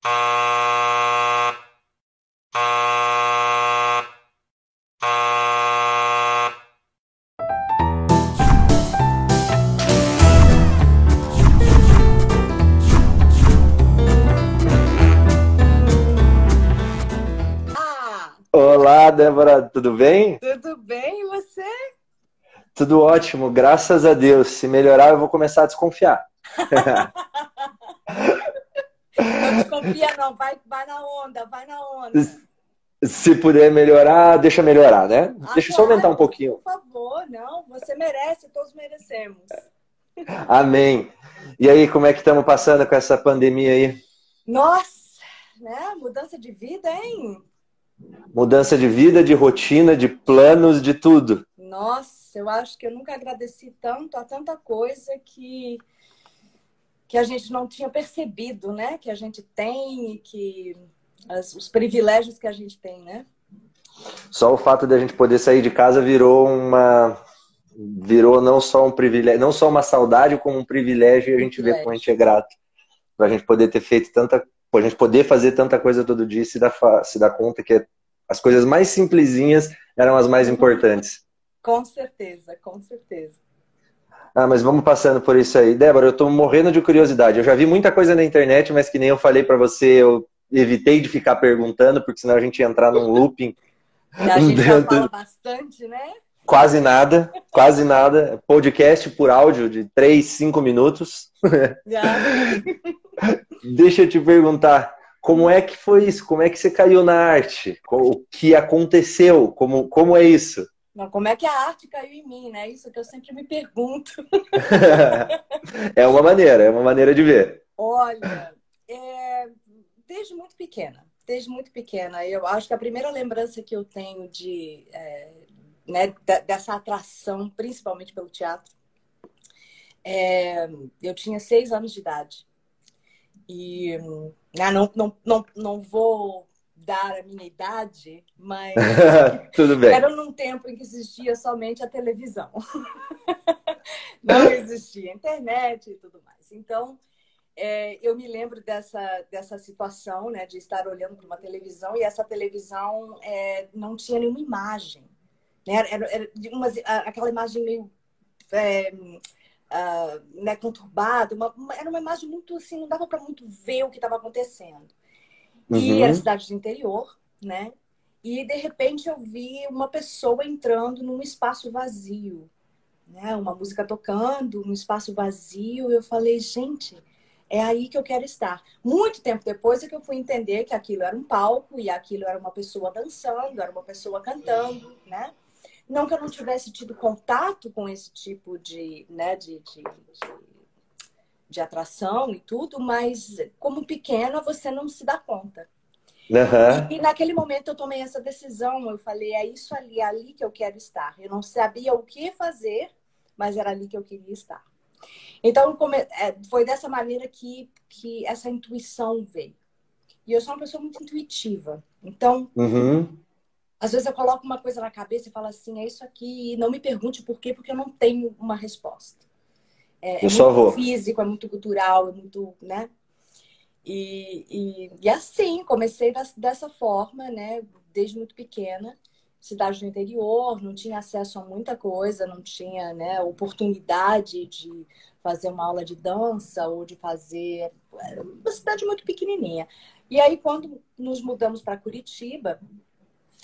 Ah, Olá, Débora, tudo bem? tudo bem, e você? Tudo ótimo, graças a Deus. Se melhorar, eu vou começar a desconfiar. Não desconfia não, vai na onda, vai na onda. Se puder melhorar, deixa melhorar, né? Ah, Deixa eu só aumentar um claro, pouquinho. por favor, não, você merece, todos merecemos. Amém. E aí, como é que estamos passando com essa pandemia aí? Nossa, né? Mudança de vida, hein? Mudança de vida, de rotina, de planos, de tudo. Nossa, eu acho que eu nunca agradeci tanto a tanta coisa que a gente não tinha percebido, né? Que a gente tem e os privilégios que a gente tem, né? Só o fato de a gente poder sair de casa virou não só um privilégio, não só uma saudade, como um privilégio, e a gente vê como a gente Privilégio. é grato. Pra gente poder ter feito tanta, pra gente poder fazer tanta coisa todo dia e se dar conta que as coisas mais simplesinhas eram as mais importantes. Com certeza, com certeza. Ah, mas vamos passando por isso aí. Débora, eu tô morrendo de curiosidade. Eu já vi muita coisa na internet, mas que nem eu falei pra você, eu evitei de ficar perguntando, porque senão a gente ia entrar num looping. E a gente já fala bastante, né? Quase nada, quase nada. Podcast por áudio de 3, 5 minutos. Já, sim. Deixa eu te perguntar, como é que foi isso? Como é que você caiu na arte? O que aconteceu? Como é isso? Mas como é que a arte caiu em mim, né? Isso que eu sempre me pergunto. É uma maneira de ver. Olha, desde muito pequena, eu acho que a primeira lembrança que eu tenho né, dessa atração, principalmente pelo teatro, eu tinha 6 anos de idade. E não vou dar a minha idade, mas Tudo bem. era num tempo em que existia somente a televisão. Não existia internet e tudo mais. Então, eu me lembro dessa situação, né, de estar olhando para uma televisão e essa televisão não tinha nenhuma imagem. Né? Era aquela imagem meio né, conturbada. Era uma imagem muito assim, não dava para muito ver o que estava acontecendo. E era Uhum. cidade do interior, né? E, de repente, eu vi uma pessoa entrando num espaço vazio, né? Uma música tocando, um espaço vazio. Eu falei, gente, é aí que eu quero estar. Muito tempo depois é que eu fui entender que aquilo era um palco e aquilo era uma pessoa dançando, era uma pessoa cantando, né? Não que eu não tivesse tido contato com esse tipo né, de atração e tudo, mas como pequena você não se dá conta. Aham. E naquele momento eu tomei essa decisão, eu falei, é isso ali, é ali que eu quero estar. Eu não sabia o que fazer, mas era ali que eu queria estar. Então foi dessa maneira que essa intuição veio. E eu sou uma pessoa muito intuitiva. Então, Uhum. às vezes eu coloco uma coisa na cabeça e falo assim, é isso aqui, e não me pergunte por quê, porque eu não tenho uma resposta. É Eu só muito vou. físico, é muito cultural, é muito, né? E assim, comecei dessa forma, né? Desde muito pequena, cidade do interior, não tinha acesso a muita coisa, não tinha, né, oportunidade de fazer uma aula de dança ou de fazer uma cidade muito pequenininha. E aí, quando nos mudamos para Curitiba,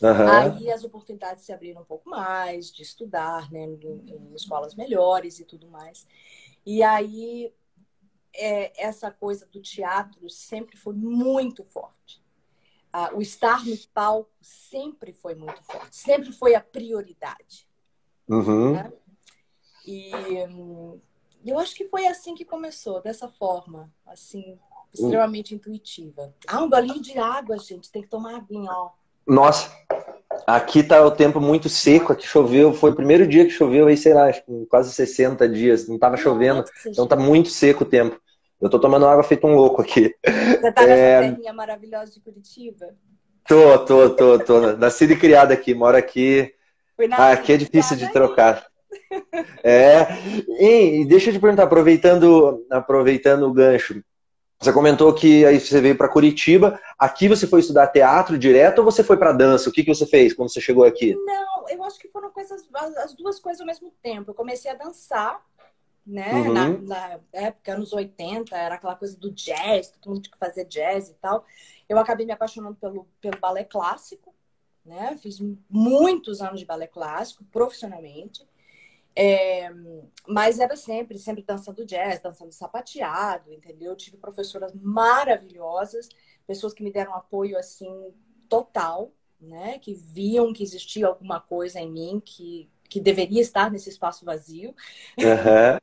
Aham. aí as oportunidades se abriram um pouco mais de estudar, né, em escolas melhores e tudo mais. E aí essa coisa do teatro sempre foi muito forte. O estar no palco sempre foi muito forte, sempre foi a prioridade, Uhum. né? E eu acho que foi assim que começou, dessa forma, assim, extremamente intuitiva. Um golinho de água, gente, tem que tomar aguinha, ó. Nossa, aqui tá o tempo muito seco, aqui choveu, foi o primeiro dia que choveu aí, sei lá, acho que em quase 60 dias, não tava chovendo, Nossa, então tá gente. muito seco o tempo. Eu tô tomando água feito um louco aqui. Você tá nessa terrinha maravilhosa de Curitiba? Tô. Nascido e criado aqui, moro aqui. Fui Ah, nascida aqui é e difícil criada de aí. trocar. É. E deixa eu te perguntar, aproveitando o gancho, Você comentou que aí você veio para Curitiba. Aqui você foi estudar teatro direto ou você foi para dança? O que que você fez quando você chegou aqui? Não, eu acho que foram coisas, as duas coisas ao mesmo tempo. Eu comecei a dançar, né? Uhum. Na época, anos 80, era aquela coisa do jazz, todo mundo tinha que fazer jazz e tal. Eu acabei me apaixonando pelo balé clássico, né? Fiz muitos anos de balé clássico, profissionalmente. Mas era sempre dançando jazz, dançando sapateado, entendeu? Eu tive professoras maravilhosas, pessoas que me deram apoio, assim, total, né? Que viam que existia alguma coisa em mim que deveria estar nesse espaço vazio. Uhum.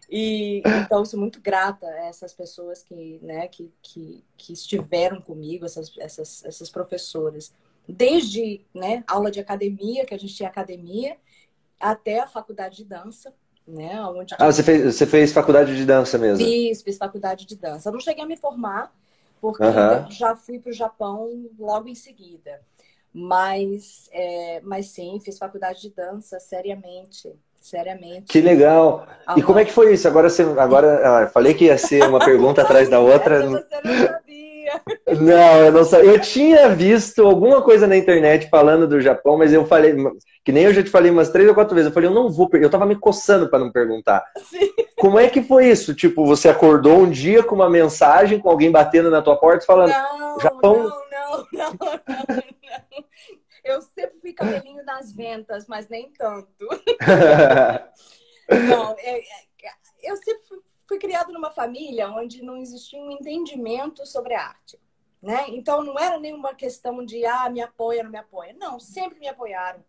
E então, sou muito grata a essas pessoas que, né, que estiveram comigo, essas professoras. Desde, né, aula de academia, que a gente tinha academia, até a faculdade de dança, né? Onde Ah, você fez faculdade de dança mesmo? fiz faculdade de dança. Eu não cheguei a me formar, porque Aham. já fui para o Japão logo em seguida. Mas sim, fiz faculdade de dança seriamente. Que Seriamente. legal. E como é Aham. que foi isso? Agora, falei que ia ser uma pergunta atrás da outra. Essa você não sabia. Não, eu não sabia. Eu tinha visto alguma coisa na internet falando do Japão, mas eu falei, que nem eu já te falei umas 3 ou 4 vezes. Eu falei, eu não vou, eu tava me coçando para não perguntar. Sim. Como é que foi isso? Tipo, você acordou um dia com uma mensagem, com alguém batendo na tua porta falando, Não, Japão. não, não, não, não. Eu sempre fui cabelinho nas ventas, mas nem tanto. Não, eu sempre fui criada numa família onde não existia um entendimento sobre a arte, né? Então não era nenhuma questão de me apoia, não me apoia. Não, sempre me apoiaram,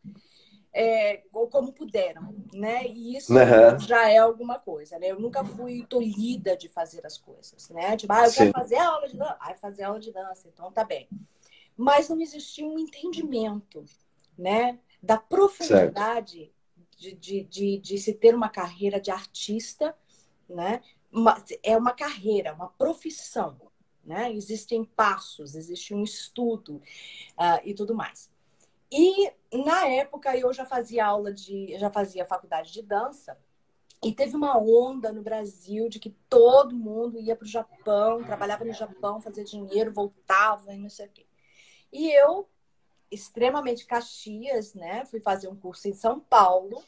ou como puderam, né? E isso Aham. já é alguma coisa, né? Eu nunca fui tolhida de fazer as coisas, né? Tipo, eu quero Sim, fazer aula de dança, fazer aula de dança, então tá bem. Mas não existia um entendimento, né? Da certo. profundidade de se ter uma carreira de artista, né? É uma carreira, uma profissão, né? Existem passos, existe um estudo, e tudo mais. E na época eu já fazia faculdade de dança e teve uma onda no Brasil de que todo mundo ia para o Japão, trabalhava no Japão, fazia dinheiro, voltava e não sei o quê. E eu, extremamente Caxias, né? Fui fazer um curso em São Paulo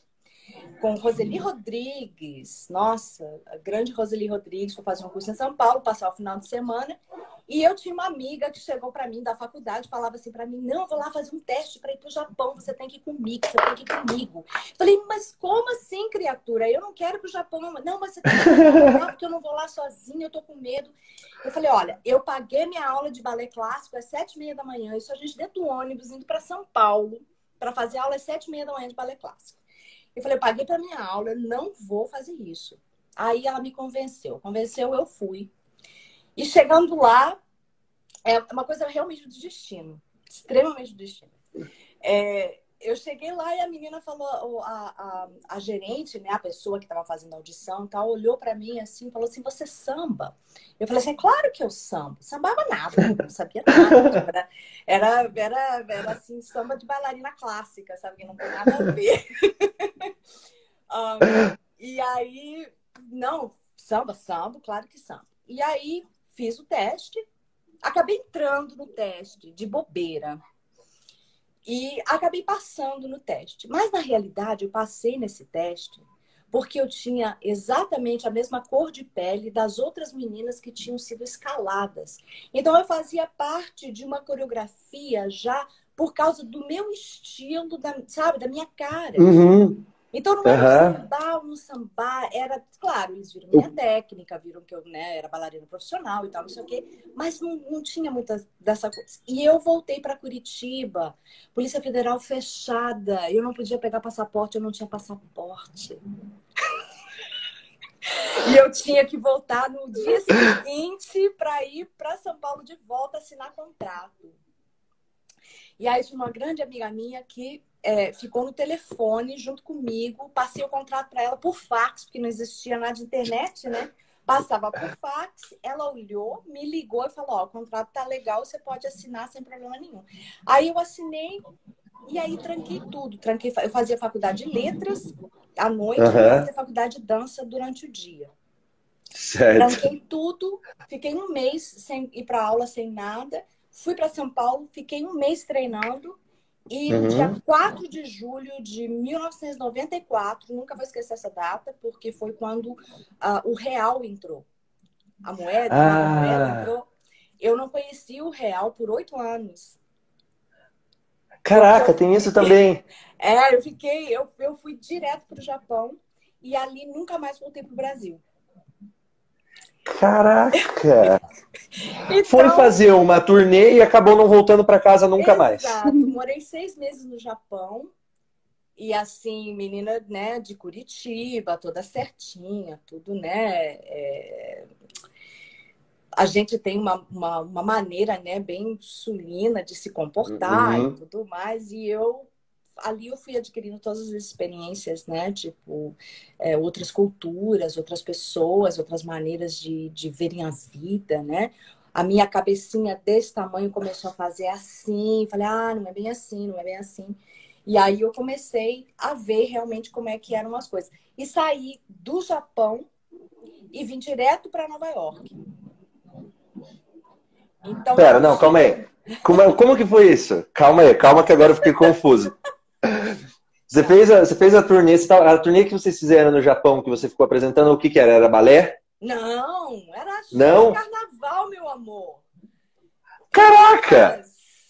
com Roseli Rodrigues. Nossa, a grande Roseli Rodrigues. Foi fazer um curso em São Paulo, passar o final de semana. E eu tinha uma amiga que chegou para mim da faculdade, falava assim para mim: não, eu vou lá fazer um teste para ir para o Japão, você tem que ir comigo, você tem que ir comigo. Falei, mas como assim, criatura? Eu não quero ir para o Japão. Não, mas você tem que ir comigo, não, porque eu não vou lá sozinha, eu tô com medo. Eu falei, olha, eu paguei minha aula de balé clássico às 7h30 da manhã, isso a gente dentro do ônibus, indo para São Paulo, para fazer aula às 7h30 da manhã de balé clássico. Eu falei, eu paguei para minha aula, eu não vou fazer isso. Aí ela me convenceu, eu fui. E chegando lá, é uma coisa realmente do destino, extremamente do destino. Eu cheguei lá e a menina falou, a gerente, né, a pessoa que estava fazendo a audição, tal, olhou para mim assim e falou assim, você samba? Eu falei assim, claro que eu sambo. Sambava nada, não sabia nada. Tipo, era assim, samba de bailarina clássica, sabe? Que não tem nada a ver. E aí, não, samba, claro que samba. E aí, fiz o teste, acabei entrando no teste de bobeira. E acabei passando no teste. Mas, na realidade, eu passei nesse teste porque eu tinha exatamente a mesma cor de pele das outras meninas que tinham sido escaladas. Então, eu fazia parte de uma coreografia já por causa do meu estilo, sabe, da minha cara. Uhum. Então não era um Aham. samba, um samba, era, claro, eles viram minha técnica, viram que eu, né, era bailarina profissional e tal, não sei o quê, mas não tinha muita dessa coisa. E eu voltei para Curitiba, Polícia Federal fechada, eu não podia pegar passaporte, eu não tinha passaporte. E eu tinha que voltar no dia seguinte para ir para São Paulo de volta assinar contrato. E aí tinha uma grande amiga minha que ficou no telefone junto comigo, passei o contrato para ela por fax, porque não existia nada de internet, né? Passava por fax, ela olhou, me ligou e falou, ó, o contrato tá legal, você pode assinar sem problema nenhum. Aí eu assinei e aí tranquei tudo. Eu fazia faculdade de letras à noite e Aham. fazia faculdade de dança durante o dia. Certo. Tranquei tudo, fiquei um mês sem ir para aula, sem nada. Fui para São Paulo, fiquei um mês treinando. E no dia Uhum. 4 de julho de 1994, nunca vou esquecer essa data, porque foi quando o real entrou. A moeda, a nova moeda Ah, entrou. Eu não conheci o real por 8 anos. Porque eu caraca, tem isso fiquei. também. Eu fui direto para o Japão e ali nunca mais voltei para o Brasil. Caraca! Foi Então, fazer uma turnê e acabou não voltando para casa nunca mais. exato, morei 6 meses no Japão. E assim, menina, né, de Curitiba, toda certinha, tudo, né? A gente tem uma maneira, né, bem sulina de se comportar e Uhum. tudo mais. E ali eu fui adquirindo todas as experiências, né? Tipo, outras culturas, outras pessoas, outras maneiras de verem a vida, né? A minha cabecinha desse tamanho começou a fazer assim. Falei, não é bem assim, não é bem assim. E aí eu comecei a ver realmente como é que eram as coisas. E saí do Japão e vim direto para Nova York. Então Pera, eu não, calma tinha. aí. Como que foi isso? Calma aí, calma que agora eu fiquei confuso. Tá. Você fez a turnê, a turnê que vocês fizeram no Japão, que você ficou apresentando, o que que era? Era balé? Não, era show de Não? carnaval, meu amor. Caraca! Meninas,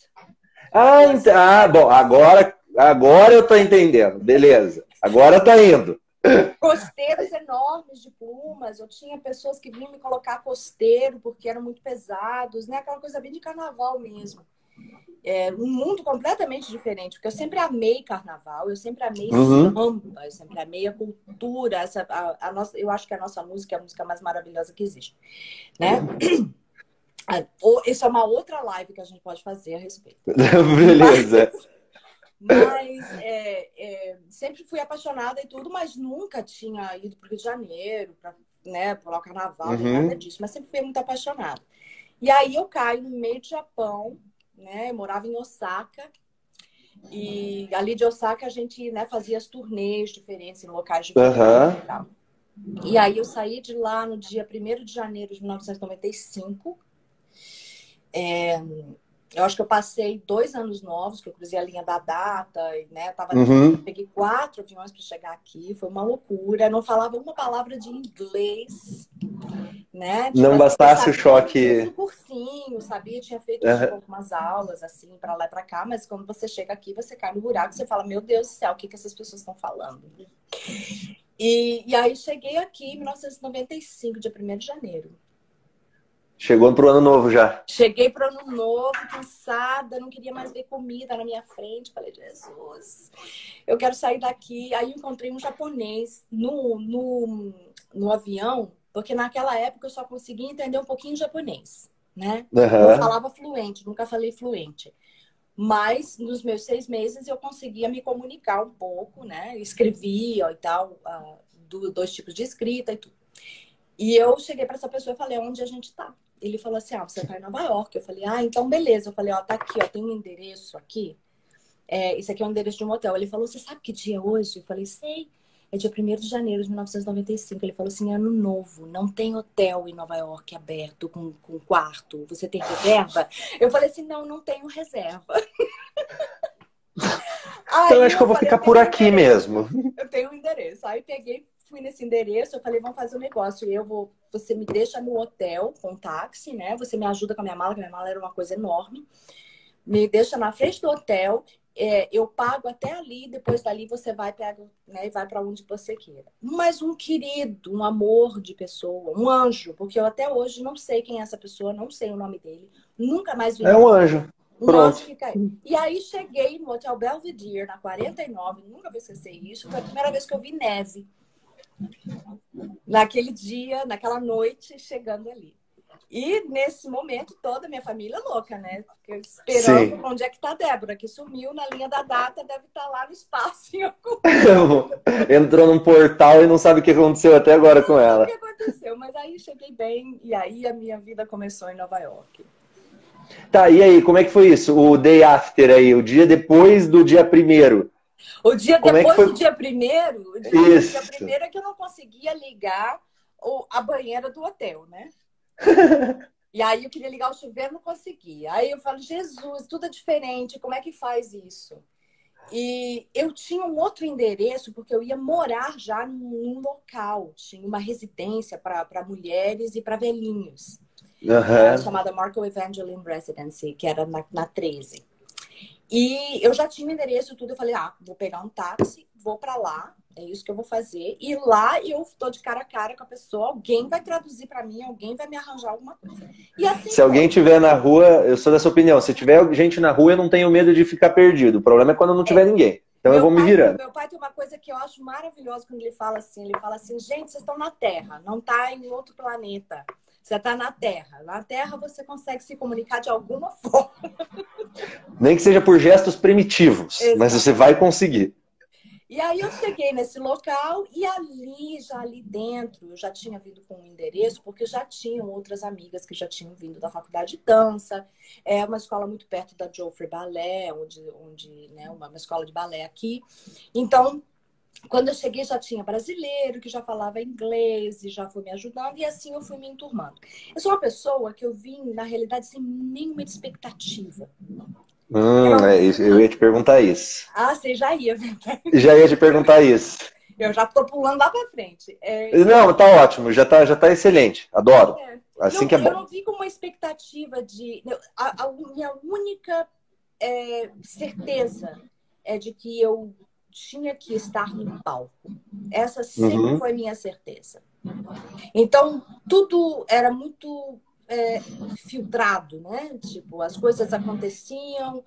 Bom, costeiros, agora eu tô entendendo. Beleza. Agora tá indo. costeiros enormes de plumas. Eu tinha pessoas que vinham me colocar costeiro porque eram muito pesados, né? Aquela coisa bem de carnaval mesmo. Um mundo completamente diferente, porque eu sempre amei carnaval, eu sempre amei Uhum. samba, eu sempre amei a cultura, eu acho que a nossa música é a música mais maravilhosa que existe, né? Isso é uma outra live que a gente pode fazer a respeito. Beleza. Mas sempre fui apaixonada e tudo, mas nunca tinha ido para o Rio de Janeiro, para, né, pular o carnaval, nem nada Uhum. disso, mas sempre fui muito apaixonada. E aí eu caio no meio do Japão, né? Eu morava em Osaka. E ali de Osaka a gente, né, fazia as turnês diferentes, em locais diferentes Aham. e tal. E aí eu saí de lá no dia 1º de janeiro de 1995. Eu acho que eu passei 2 anos novos, que eu cruzei a linha da data, e, né, tava aqui, Uhum. peguei 4 aviões para chegar aqui, foi uma loucura. Não falava uma palavra de inglês, né? Tipo Não assim, eu bastasse o sabia inglês choque. no cursinho, sabia, tinha feito tipo, Aham. algumas aulas assim para lá e para cá, mas quando você chega aqui, você cai no buraco, você fala, meu Deus do céu, o que que essas pessoas estão falando? E aí cheguei aqui em 1995, dia 1º de janeiro. Chegou pro ano novo já. Cheguei para o ano novo, cansada, não queria mais ver comida na minha frente. Falei, Jesus, eu quero sair daqui. Aí encontrei um japonês no avião, porque naquela época eu só conseguia entender um pouquinho de japonês, né? Não Aham. falava fluente, nunca falei fluente. Mas nos meus 6 meses eu conseguia me comunicar um pouco, né? Escrevia e tal, 2 tipos de escrita e tudo. E eu cheguei para essa pessoa e falei, onde a gente tá? Ele falou assim, você tá em Nova York. Eu falei, então beleza. Eu falei, tá aqui, tem um endereço aqui. Esse aqui é o endereço de um hotel. Ele falou, você sabe que dia é hoje? Eu falei, sei. É dia 1º de janeiro de 1995. Ele falou assim, ano novo, não tem hotel em Nova York aberto com quarto. Você tem reserva? Eu falei assim, não tenho reserva. Então eu Aí acho que eu eu vou falei, ficar eu por tenho um aqui endereço. mesmo. Eu tenho um endereço. Aí peguei, fui nesse endereço, eu falei, vamos fazer um negócio. Você me deixa no hotel com táxi, né? Você me ajuda com a minha mala, que a minha mala era uma coisa enorme. Me deixa na frente do hotel, eu pago até ali, depois dali você vai, pega, né, e vai para onde você queira. Mas um querido, um amor de pessoa, um anjo, porque eu até hoje não sei quem é essa pessoa, não sei o nome dele, nunca mais vi É na um vida. anjo. Um anjo Pronto. que caiu. E aí cheguei no Hotel Belvedere, na 49, nunca vou esquecer isso, foi a primeira vez que eu vi neve. Naquele dia, naquela noite, chegando ali. E nesse momento, toda a minha família louca, né? Esperando Sim. onde é que tá a Débora, que sumiu na linha da data, deve estar lá no espaço em algum Entrou num portal e não sabe o que aconteceu até agora com Não sabe o que ela. aconteceu, mas aí cheguei bem e aí a minha vida começou em Nova York. Tá, e aí, como é que foi isso? O day after aí, o dia depois do dia primeiro. O dia Como é que depois do foi dia primeiro, o dia isso? primeiro é que eu não conseguia ligar a banheira do hotel, né? E aí eu queria ligar o chuveiro, não conseguia. Aí eu falo, Jesus, tudo é diferente, como é que faz isso? E eu tinha um outro endereço, porque eu ia morar já num local. Tinha uma residência para mulheres e para velhinhos, Aham. chamada Marco Evangeline Residency, que era na 13. E eu já tinha o endereço, tudo. Eu falei, vou pegar um táxi, vou para lá, é isso que eu vou fazer. E lá eu tô de cara a cara com a pessoa, alguém vai traduzir para mim, alguém vai me arranjar alguma coisa. E assim Se alguém foi. tiver na rua, eu sou dessa opinião. Se tiver gente na rua, eu não tenho medo de ficar perdido. O problema é quando não tiver É. ninguém. Então eu vou me virando. Meu pai tem uma coisa que eu acho maravilhosa quando ele fala assim, gente, vocês estão na Terra, não está em outro planeta. Você está na Terra. Na Terra você consegue se comunicar de alguma forma. Nem que seja por gestos primitivos, mas você vai conseguir. E aí eu cheguei nesse local e já ali dentro, eu já tinha vindo com um endereço, porque já tinham outras amigas que já tinham vindo da faculdade de dança. É uma escola muito perto da Joffrey Ballet, né, uma escola de balé aqui. Então, quando eu cheguei, já tinha brasileiro que já falava inglês e já foi me ajudando, e assim eu fui me enturmando. Eu sou uma pessoa que eu vim, na realidade, sem nenhuma expectativa. É isso. Eu ia te perguntar isso. Você já ia. Já ia te perguntar isso. Eu já tô pulando lá pra frente. Não, tá ótimo, já tá excelente. Adoro. Assim que é bom. Eu não vim com uma expectativa de... A minha única certeza é de que eu tinha que estar no palco. Essa sempre foi minha certeza. Então, tudo era muito filtrado, né? Tipo, as coisas aconteciam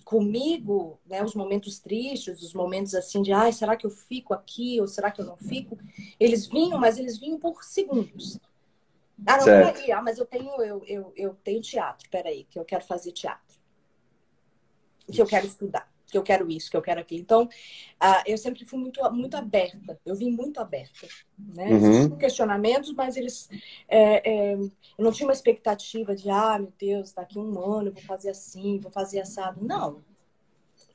comigo, né? Os momentos tristes, os momentos assim de, será que eu fico aqui ou será que eu não fico? Eles vinham, mas eles vinham por segundos. Não, peraí, mas eu tenho teatro, peraí, que eu quero fazer teatro. Que eu quero estudar, que eu quero isso, que eu quero aquilo. Então, eu sempre fui muito, muito aberta. Eu vim muito aberta. Né? Existiam questionamentos, mas eles... eu não tinha uma expectativa de, meu Deus, daqui a um ano eu vou fazer assim, vou fazer assado. Não.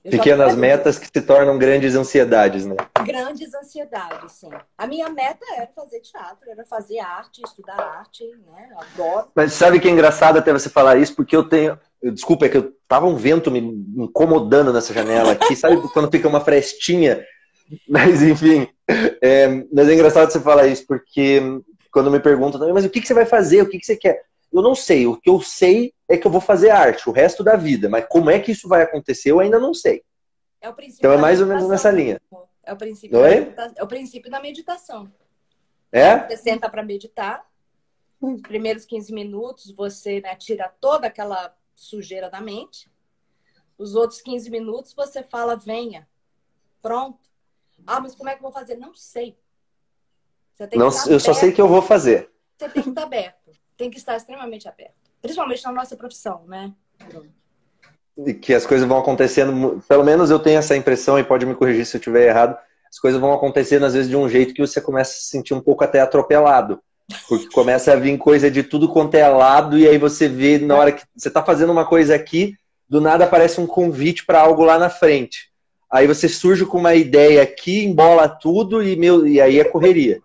Pequenas metas que se tornam grandes ansiedades, né? Grandes ansiedades, sim. A minha meta era fazer teatro, era fazer arte, estudar arte, né? Adoro. Mas sabe que é engraçado até você falar isso, porque eu tenho... Desculpa, é que eu tava um vento me incomodando nessa janela aqui, sabe quando fica uma frestinha? Mas enfim, mas é engraçado você falar isso, porque quando me perguntam, mas o que você vai fazer, o que você quer? Eu não sei, o que eu sei é que eu vou fazer arte o resto da vida, mas como é que isso vai acontecer eu ainda não sei. É o princípio então é mais ou menos nessa linha. É o princípio, é o princípio da meditação. Você senta para meditar, os primeiros 15 minutos você, né, tira toda aquela sujeira da mente, os outros 15 minutos você fala, venha, pronto. Mas como é que eu vou fazer? Não sei. Você tem que estar aberto. Eu só sei que eu vou fazer. Você tem que estar aberto. Tem que estar extremamente aberto. Principalmente na nossa profissão, né? E que as coisas vão acontecendo, pelo menos eu tenho essa impressão, e pode me corrigir se eu estiver errado, as coisas vão acontecendo às vezes de um jeito que você começa a se sentir um pouco até atropelado. Porque começa a vir coisa de tudo quanto é lado, e aí você vê na hora que você está fazendo uma coisa aqui, do nada aparece um convite para algo lá na frente. Aí você surge com uma ideia aqui, embola tudo e aí é correria.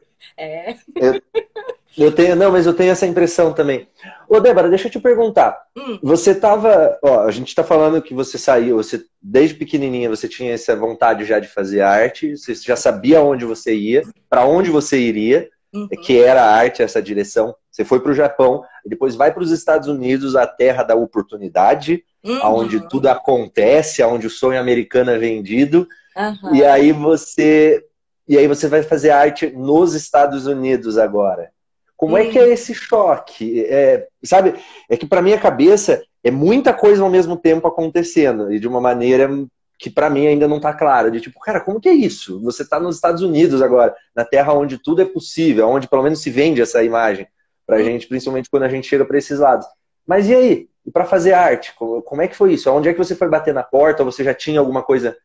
Eu tenho essa impressão também. Ô, Débora, deixa eu te perguntar. Você tava... a gente está falando que você saiu, desde pequenininha você tinha essa vontade já de fazer arte, você já sabia onde você ia, para onde você iria, que era a arte, essa direção. Você foi para o Japão, depois vai para os Estados Unidos, a terra da oportunidade, onde tudo acontece, onde o sonho americano é vendido. E aí você vai fazer arte nos Estados Unidos agora. Como é que é esse choque? Sabe, é que para minha cabeça é muita coisa ao mesmo tempo acontecendo, e de uma maneira que para mim ainda não está clara. De tipo, cara, como que é isso? Você está nos Estados Unidos agora, na terra onde tudo é possível, onde pelo menos se vende essa imagem pra gente, principalmente quando a gente chega para esses lados. Mas e aí? E para fazer arte? Como é que foi isso? Onde é que você foi bater na porta? Ou você já tinha alguma coisa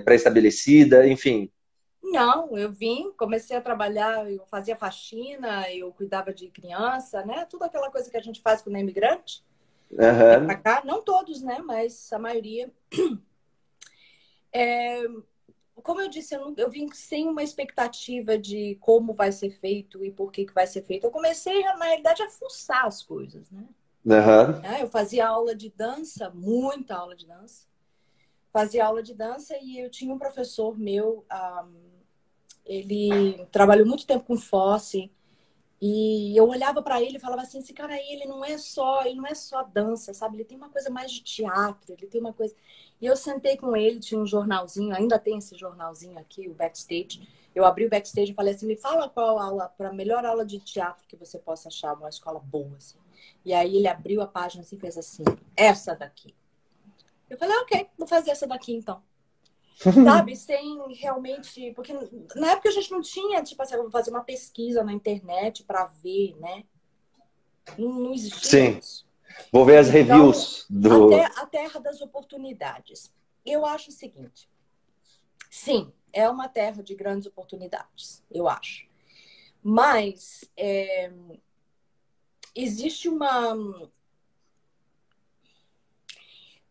pré-estabelecida? Enfim... Não, eu comecei a trabalhar, eu fazia faxina, eu cuidava de criança, né? Tudo aquela coisa que a gente faz quando é imigrante. Pra cá, não todos, né? Mas a maioria. como eu disse, eu vim sem uma expectativa de como vai ser feito e por que vai ser feito. Eu comecei, na realidade, a fuçar as coisas, né? Aham. Eu fazia aula de dança, muita aula de dança. Fazia aula de dança e eu tinha um professor meu, ele trabalhou muito tempo com Fosse. E eu olhava para ele e falava assim, esse cara aí, ele não é só dança, sabe? Ele tem uma coisa mais de teatro, ele tem uma coisa... E eu sentei com ele, tinha um jornalzinho, ainda tem esse jornalzinho aqui, o Backstage. Eu abri o Backstage e falei assim, me fala qual aula, para a melhor aula de teatro que você possa achar, uma escola boa, assim. E aí ele abriu a página assim e fez assim, essa daqui. Eu falei, ok, vou fazer essa daqui então. Sabe, sem realmente... Porque na época a gente não tinha, tipo assim, eu vou fazer uma pesquisa na internet para ver, né? Não existia Sim. isso. Vou ver as Então, reviews do... a terra das oportunidades. Eu acho o seguinte. Sim, é uma terra de grandes oportunidades, eu acho. Mas existe uma...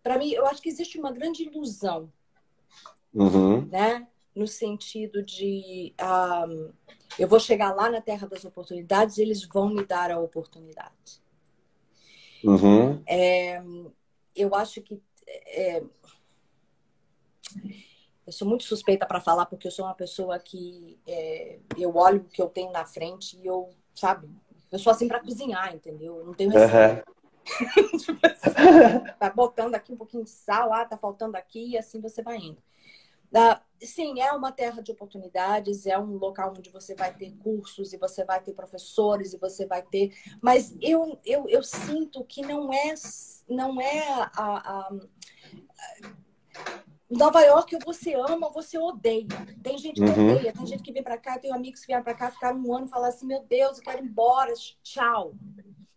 Para mim, eu acho que existe uma grande ilusão, né? No sentido de eu vou chegar lá na terra das oportunidades e eles vão me dar a oportunidade. Eu acho que eu sou muito suspeita para falar porque eu sou uma pessoa que eu olho o que eu tenho na frente e eu, sabe, eu sou assim para cozinhar, entendeu? Eu não tenho receita. Tipo assim, tá botando aqui um pouquinho de sal, tá faltando aqui e assim você vai indo. Sim, é uma terra de oportunidades, é um local onde você vai ter cursos e você vai ter professores e você vai ter... Mas eu sinto que não é Nova York, ou você ama ou você odeia. Tem gente que odeia, tem gente que vem pra cá, eu tenho amigos que vieram pra cá, ficaram um ano e falaram assim, meu Deus, eu quero ir embora, tchau.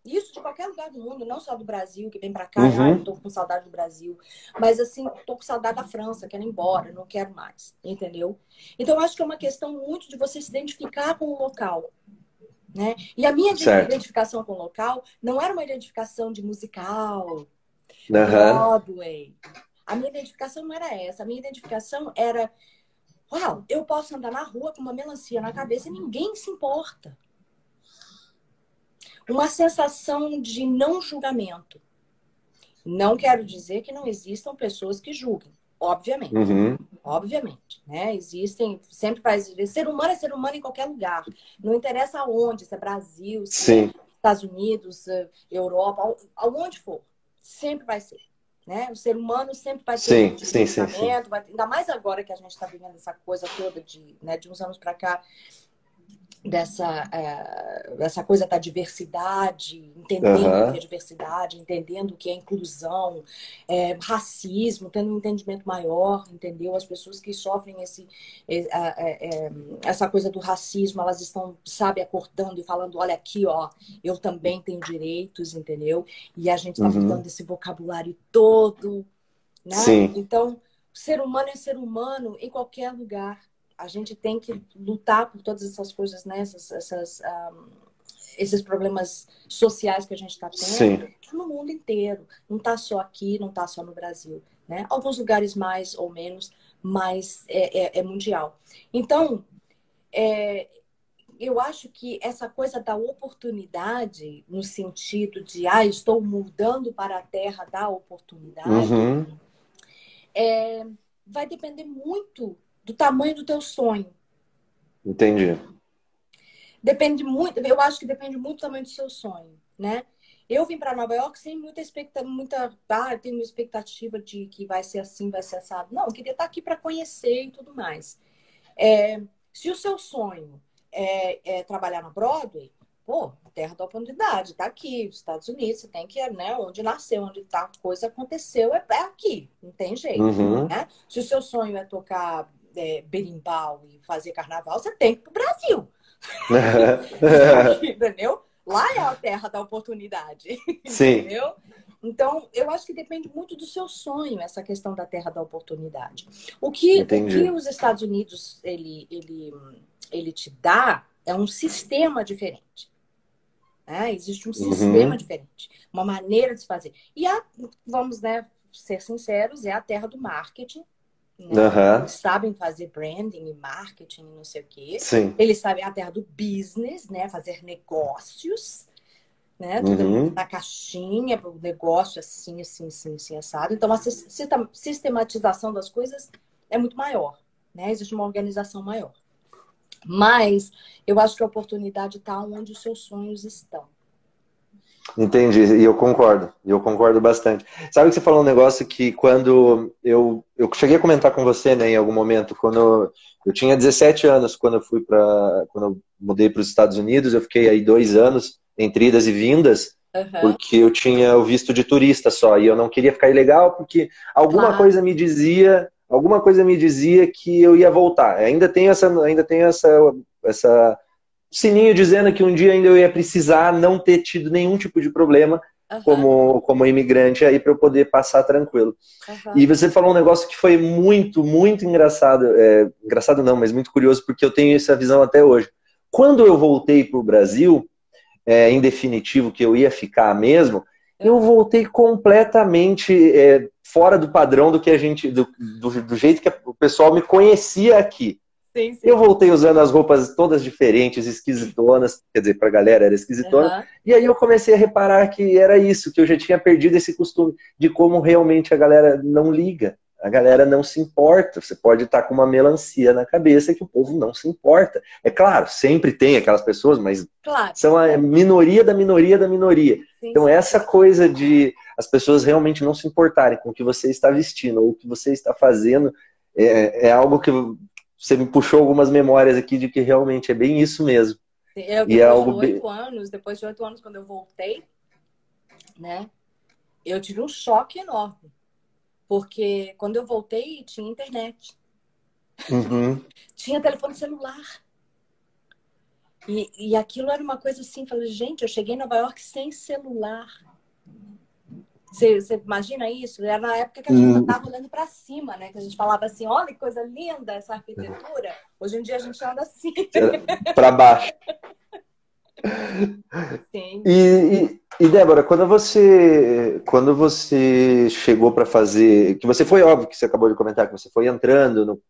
Isso de qualquer lugar do mundo, não só do Brasil, que vem pra cá, eu tô com saudade do Brasil. Mas assim, tô com saudade da França, quero ir embora, não quero mais, entendeu? Então, eu acho que é uma questão muito de você se identificar com o local, né? E a minha identificação com o local não era uma identificação de musical, Broadway. A minha identificação não era essa. A minha identificação era, uau, eu posso andar na rua com uma melancia na cabeça e ninguém se importa. Uma sensação de não julgamento. Não quero dizer que não existam pessoas que julguem. Obviamente. Obviamente, né? Existem, sempre faz... Ser humano é ser humano em qualquer lugar. Não interessa aonde, se é Brasil, se é Estados Unidos, Europa, aonde for. Sempre vai ser. Né? O ser humano sempre vai ter julgamento, ainda mais agora que a gente está vivendo essa coisa toda de uns anos para cá, dessa coisa da diversidade, entendendo o que é diversidade, entendendo o que é inclusão, racismo, tendo um entendimento maior, entendeu? As pessoas que sofrem essa coisa do racismo, elas estão, sabe, acordando e falando, olha aqui, ó, eu também tenho direitos, entendeu? E a gente está mudando esse vocabulário todo, né? Então, ser humano é ser humano em qualquer lugar. A gente tem que lutar por todas essas coisas, né? Esses problemas sociais que a gente está tendo no mundo inteiro. Não está só aqui, não está só no Brasil. Né? Alguns lugares mais ou menos, mas é mundial. Então, eu acho que essa coisa da oportunidade, no sentido de, estou mudando para a terra da oportunidade, vai depender muito do tamanho do teu sonho. Entendi. Depende muito, eu acho que depende muito do tamanho do seu sonho, né? Eu vim para Nova York sem muita expectativa, eu tenho uma expectativa de que vai ser assim, vai ser assado. Não, eu queria estar aqui para conhecer e tudo mais. Se o seu sonho é trabalhar na Broadway, pô, terra da oportunidade, tá aqui, os Estados Unidos, você tem que ir, né? Onde nasceu, onde a coisa aconteceu, é aqui, não tem jeito, né? Se o seu sonho é tocar berimbau e fazer carnaval, você tem que ir pro Brasil. Entendeu? Lá é a terra da oportunidade. Entendeu? Então, eu acho que depende muito do seu sonho, essa questão da terra da oportunidade. O que os Estados Unidos ele te dá é um sistema diferente. Né? Existe um sistema diferente, uma maneira de se fazer. E vamos, né, ser sinceros, é a terra do marketing, né? Eles sabem fazer branding e marketing, não sei o quê. Sim. Eles sabem a terra do business, né? Fazer negócios, né? Tudo muito na caixinha, para o negócio assim, assado. Então, a sistematização das coisas é muito maior, né? Existe uma organização maior. Mas eu acho que a oportunidade está onde os seus sonhos estão. Entendi, e eu concordo bastante. Sabe que você falou um negócio que quando eu cheguei a comentar com você, né, em algum momento, quando eu tinha 17 anos, quando eu mudei para os Estados Unidos, eu fiquei aí 2 anos, entre idas e vindas, porque eu tinha o visto de turista só, e eu não queria ficar ilegal, porque alguma coisa me dizia que eu ia voltar. Ainda tenho essa sininho dizendo que um dia ainda eu ia precisar não ter tido nenhum tipo de problema como imigrante aí para eu poder passar tranquilo. E você falou um negócio que foi muito, muito engraçado. Engraçado não, mas muito curioso, porque eu tenho essa visão até hoje. Quando eu voltei para o Brasil, em definitivo que eu ia ficar mesmo, eu voltei completamente fora do padrão do que a gente, do jeito que o pessoal me conhecia aqui. Sim. Eu voltei usando as roupas todas diferentes, esquisitonas, quer dizer, pra galera era esquisitona, e aí eu comecei a reparar que era isso, que eu já tinha perdido esse costume de como realmente a galera não liga, a galera não se importa. Você pode estar com uma melancia na cabeça que o povo não se importa. É claro, sempre tem aquelas pessoas, mas são a minoria da minoria da minoria. Então essa coisa de as pessoas realmente não se importarem com o que você está vestindo ou o que você está fazendo é algo que você me puxou algumas memórias aqui de que realmente é bem isso mesmo. Depois de 8 anos, quando eu voltei, né, eu tive um choque enorme. Porque quando eu voltei, tinha internet. Tinha telefone celular. E aquilo era uma coisa assim, falei, gente, eu cheguei em Nova York sem celular. Você imagina isso? Era na época que a gente estava olhando para cima, né? Que a gente falava assim, olha que coisa linda essa arquitetura. Hoje em dia a gente anda assim. Para baixo. Sim. E Débora, quando você chegou para fazer, que você foi, óbvio que você acabou de comentar, que você foi entrando,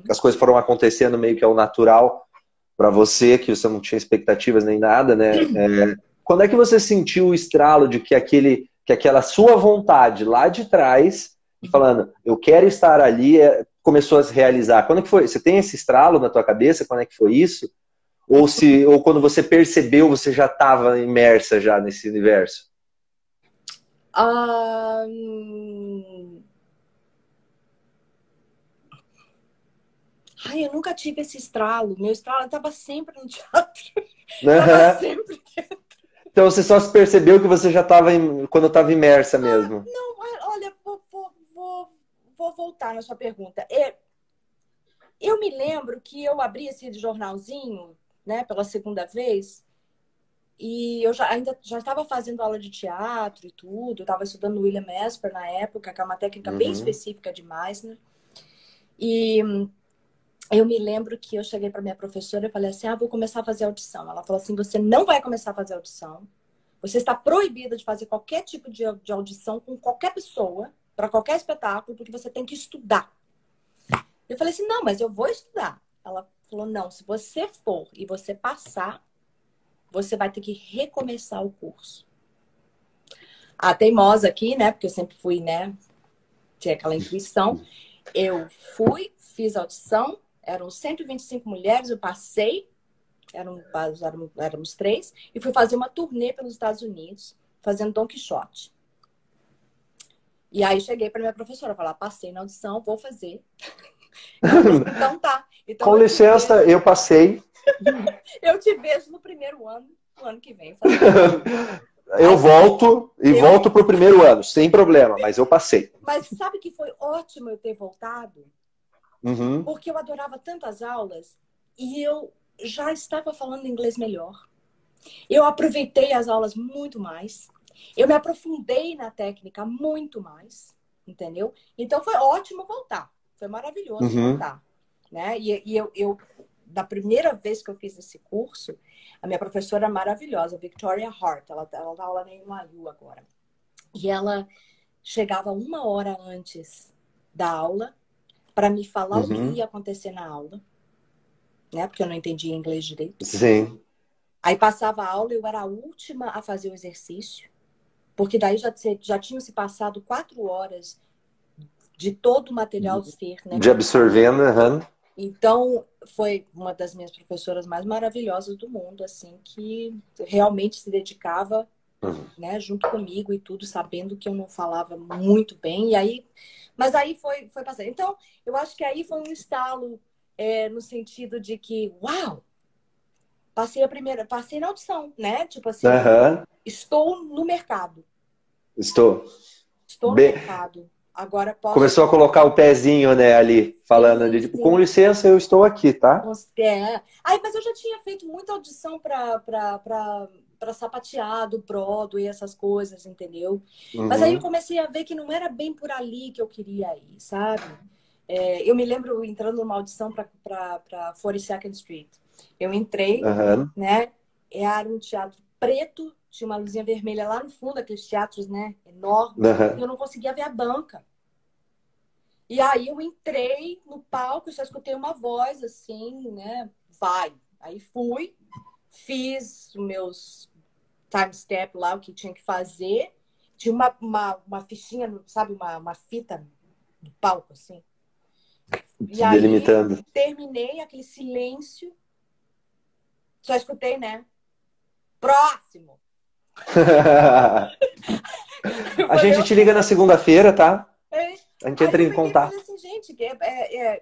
as coisas foram acontecendo meio que ao natural para você, que você não tinha expectativas nem nada, né? Quando é que você sentiu o estralo de que aquela sua vontade lá de trás, falando, eu quero estar ali, começou a se realizar? Quando é que foi? Você tem esse estralo na tua cabeça? Quando é que foi isso? Ou quando você percebeu, você já estava imersa já nesse universo? Eu nunca tive esse estralo. Meu estralo estava sempre no teatro. Estava sempre dentro. Então você só se percebeu que você já estava quando estava imersa mesmo? Não, olha, vou voltar na sua pergunta. Eu me lembro que eu abri esse jornalzinho, né, pela segunda vez, e eu ainda estava fazendo aula de teatro e tudo. Eu estava estudando William Esper na época, que é uma técnica bem específica de Meisner. E eu me lembro que eu cheguei para minha professora e falei assim, vou começar a fazer audição. Ela falou assim, você não vai começar a fazer audição. Você está proibida de fazer qualquer tipo de audição com qualquer pessoa, para qualquer espetáculo, porque você tem que estudar. Eu falei assim, não, mas eu vou estudar. Ela falou, não, se você for e você passar, você vai ter que recomeçar o curso. A teimosa aqui, né, porque eu sempre fui, né, tinha aquela intuição. Eu fui, fiz audição, eram 125 mulheres, eu passei, éramos 3, e fui fazer uma turnê pelos Estados Unidos, fazendo Don Quixote. E aí cheguei para minha professora, falar, passei na audição, vou fazer. Ela falou assim, então tá. Então, com licença, eu passei. Eu te vejo no primeiro ano, no ano que vem. Sabe? Eu volto pro primeiro ano, sem problema, mas eu passei. Mas sabe que foi ótimo eu ter voltado? Porque eu adorava tantas aulas e eu já estava falando inglês melhor. Eu aproveitei as aulas muito mais. Eu me aprofundei na técnica muito mais, entendeu? Então foi ótimo voltar. Foi maravilhoso voltar. Né? E eu, da primeira vez que eu fiz esse curso, a minha professora é maravilhosa, Victoria Hart, ela dá aula na NYU agora. E ela chegava 1 hora antes da aula para me falar o que Uhum. ia acontecer na aula, né? Porque eu não entendia inglês direito. Sim. Aí passava a aula, eu era a última a fazer o exercício, porque daí já tinham se passado 4 horas de todo o material ser, né, De absorvendo, uhum. Então, foi uma das minhas professoras mais maravilhosas do mundo, assim, que realmente se dedicava, né, junto comigo e tudo, sabendo que eu não falava muito bem. Mas aí foi passando. Então, eu acho que aí foi um estalo, no sentido de que, uau, passei na audição, né? Tipo assim, Uhum. estou no mercado. Estou. Estou no mercado. Agora posso. Começou a colocar o pezinho, né, ali, falando Sim, de tipo, com sim. licença, eu estou aqui, tá? Mas eu já tinha feito muita audição para sapateado, Broadway, essas coisas, entendeu? Mas aí eu Uhum. comecei a ver que não era bem por ali que eu queria ir, sabe? Eu me lembro entrando numa audição para 42nd Street. Eu entrei, Uhum. né? Era um teatro preto, tinha uma luzinha vermelha lá no fundo, aqueles teatros, né, enormes, e Uhum. eu não conseguia ver a banca. E aí eu entrei no palco, só escutei uma voz assim, né? Vai. Aí fui, fiz os meus time step lá, o que tinha que fazer. Tinha uma fichinha, sabe, uma fita no palco, assim. E Se aí delimitando. terminei aquele silêncio. Só escutei, né? Próximo! Eu A falei, gente te liga ok. na segunda-feira, tá? A gente Aí entra eu em peguei e falei contato. assim, gente,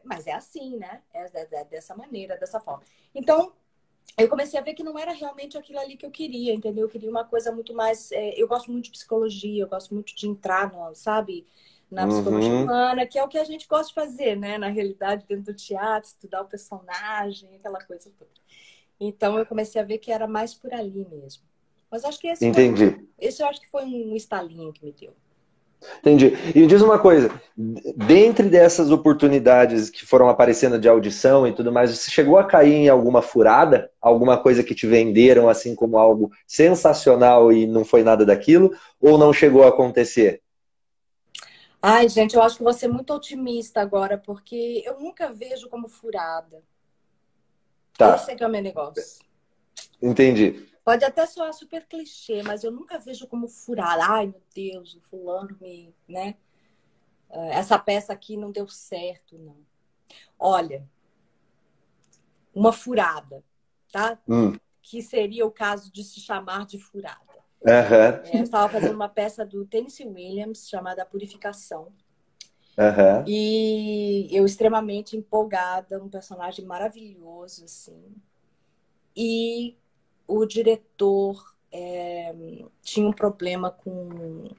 mas é assim, né? Dessa maneira, dessa forma. Então, eu comecei a ver que não era realmente aquilo ali que eu queria, entendeu? Eu queria uma coisa muito mais. Eu gosto muito de psicologia, eu gosto muito de entrar, sabe, na psicologia Uhum. humana, que é o que a gente gosta de fazer, né? Na realidade, dentro do teatro, estudar o personagem, aquela coisa toda. Então, eu comecei a ver que era mais por ali mesmo. Mas acho que Entendi. esse eu acho que foi um estalinho que me deu. Entendi. E me diz uma coisa, dentre dessas oportunidades que foram aparecendo de audição e tudo mais, você chegou a cair em alguma furada? Alguma coisa que te venderam assim como algo sensacional e não foi nada daquilo? Ou não chegou a acontecer? Ai, gente, eu acho que vou ser muito otimista agora, porque eu nunca vejo como furada. Esse Tá, é que é o meu negócio. entendi. Pode até soar super clichê, mas eu nunca vejo como furada. Ai, meu Deus, o fulano me, né? Essa peça aqui não deu certo, não. Olha, uma furada, tá? Que seria o caso de se chamar de furada. Aham, Eu estava fazendo uma peça do Tennessee Williams chamada A Purificação. aham. E eu extremamente empolgada, um personagem maravilhoso, assim. E o diretor tinha um problema com